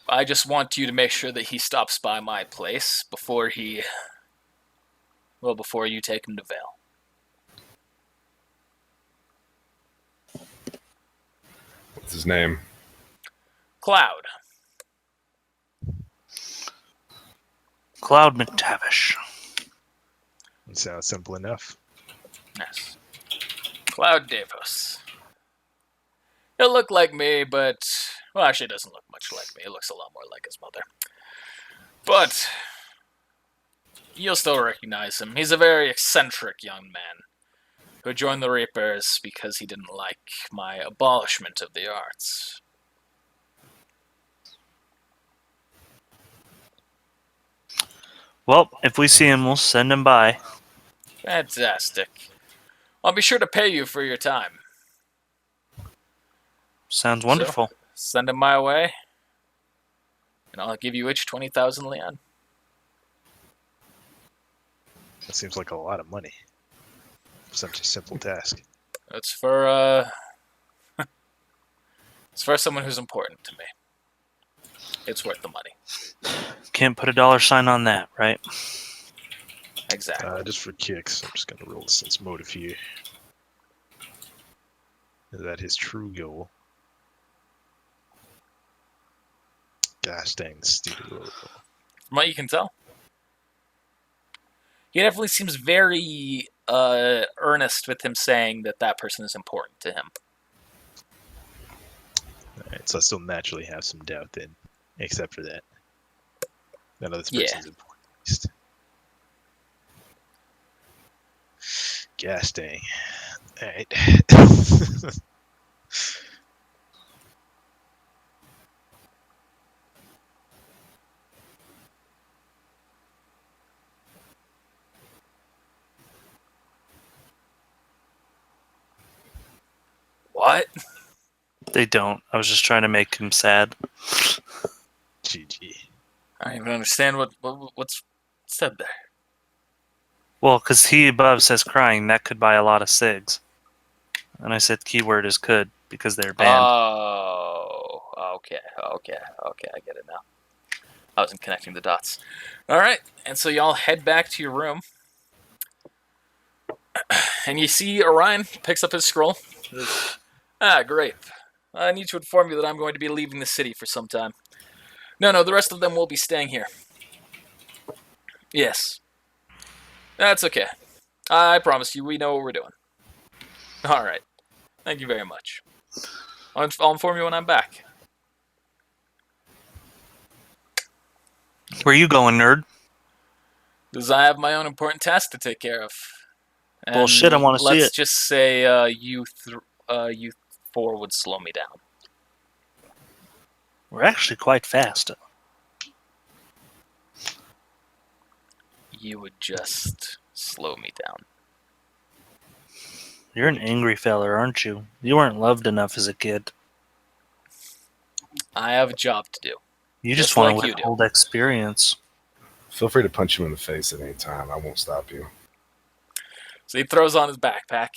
I just want you to make sure that he stops by my place before you take him to Vale. What's his name? Cloud. Cloud McTavish. It sounds simple enough. Yes. Cloud Davos. He'll look like me, but... Well, actually, it doesn't look much like me. It looks a lot more like his mother. But... you'll still recognize him. He's a very eccentric young man who joined the Reapers because he didn't like my abolishment of the arts. Well, if we see him, we'll send him by. Fantastic. I'll be sure to pay you for your time. Sounds wonderful. So, send him my way, and I'll give you each 20,000 Leon. That seems like a lot of money for such a simple task. It's for it's for someone who's important to me. It's worth the money. Can't put a dollar sign on that, right? Exactly. Just for kicks, I'm just gonna roll the sense motive here. Is that his true goal? Gosh dang, the stupid roll. From what you can tell, he definitely seems very earnest with him saying that that person is important to him. Alright, so I still naturally have some doubt then, except for that. None of this person's important, at least. Gosh dang. Alright. What? They don't. I was just trying to make him sad. GG. I don't even understand what's said there. Well, because he above says crying, that could buy a lot of cigs. And I said keyword is could because they're banned. Oh, okay, I get it now. I wasn't connecting the dots. All right, and so y'all head back to your room, and you see Orion picks up his scroll. Great. I need to inform you that I'm going to be leaving the city for some time. No, the rest of them will be staying here. Yes. That's okay. I promise you, we know what we're doing. All right. Thank you very much. I'll inform you when I'm back. Where you going, nerd? Because I have my own important task to take care of. And Bullshit, I wanna see let's it. just say you four would slow me down. We're actually quite fast. You would just slow me down. You're an angry feller, aren't you? You weren't loved enough as a kid. I have a job to do. You Just just want like to you do. withhold experience. Feel free to punch him in the face at any time. I won't stop you. So he throws on his backpack.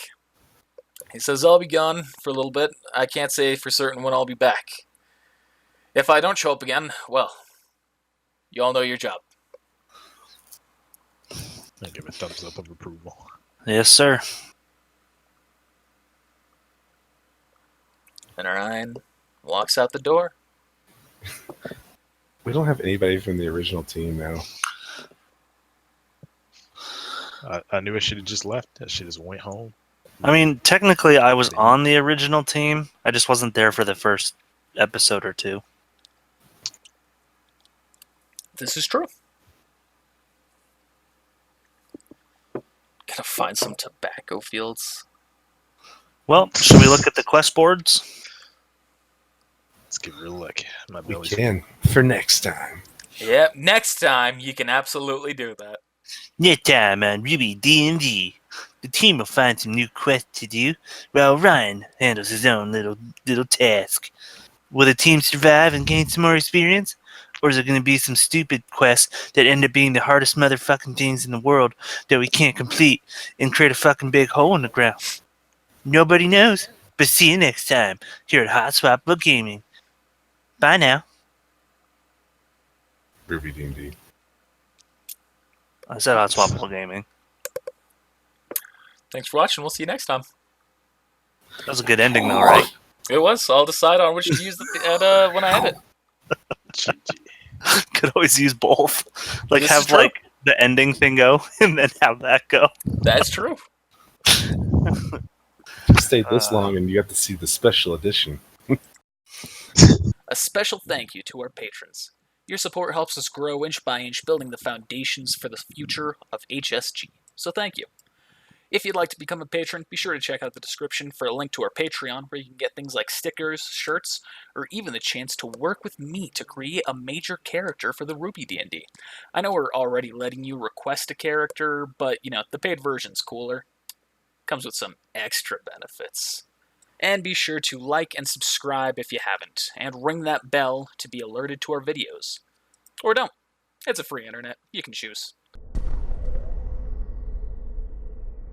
He says, I'll be gone for a little bit. I can't say for certain when I'll be back. If I don't show up again, well, you all know your job. I give a thumbs up of approval. Yes, sir. And Orion walks out the door. We don't have anybody from the original team now. I knew I should have just left. I should have just went home. I mean, technically, I was on the original team. I just wasn't there for the first episode or two. This is true. Gotta find some tobacco fields. Well, should we look at the quest boards? Let's get real lucky. My We belly's can for next time. Yep, next time you can absolutely do that. Next time on RWBY D&D, the team will find some new quests to do, while Ryan handles his own little task. Will the team survive and gain some more experience? Or is it going to be some stupid quests that end up being the hardest motherfucking things in the world that we can't complete and create a fucking big hole in the ground? Nobody knows. But see you next time here at Hot Swap Book Gaming. Bye now. RWBY D&D. I said Hot Swap Book Gaming. Thanks for watching. We'll see you next time. That was a good ending though, right? It was. I'll decide on which to use at when I edit. Could always use both. Like This is have true. like the ending thing go and then have that go. That's true. You stayed this long and you got to see the special edition. A special thank you to our patrons. Your support helps us grow inch by inch, building the foundations for the future of HSG. So thank you. If you'd like to become a patron, be sure to check out the description for a link to our Patreon, where you can get things like stickers, shirts, or even the chance to work with me to create a major character for the RWBY D&D. I know we're already letting you request a character, but, the paid version's cooler. Comes with some extra benefits. And be sure to like and subscribe if you haven't, and ring that bell to be alerted to our videos. Or don't. It's a free internet. You can choose.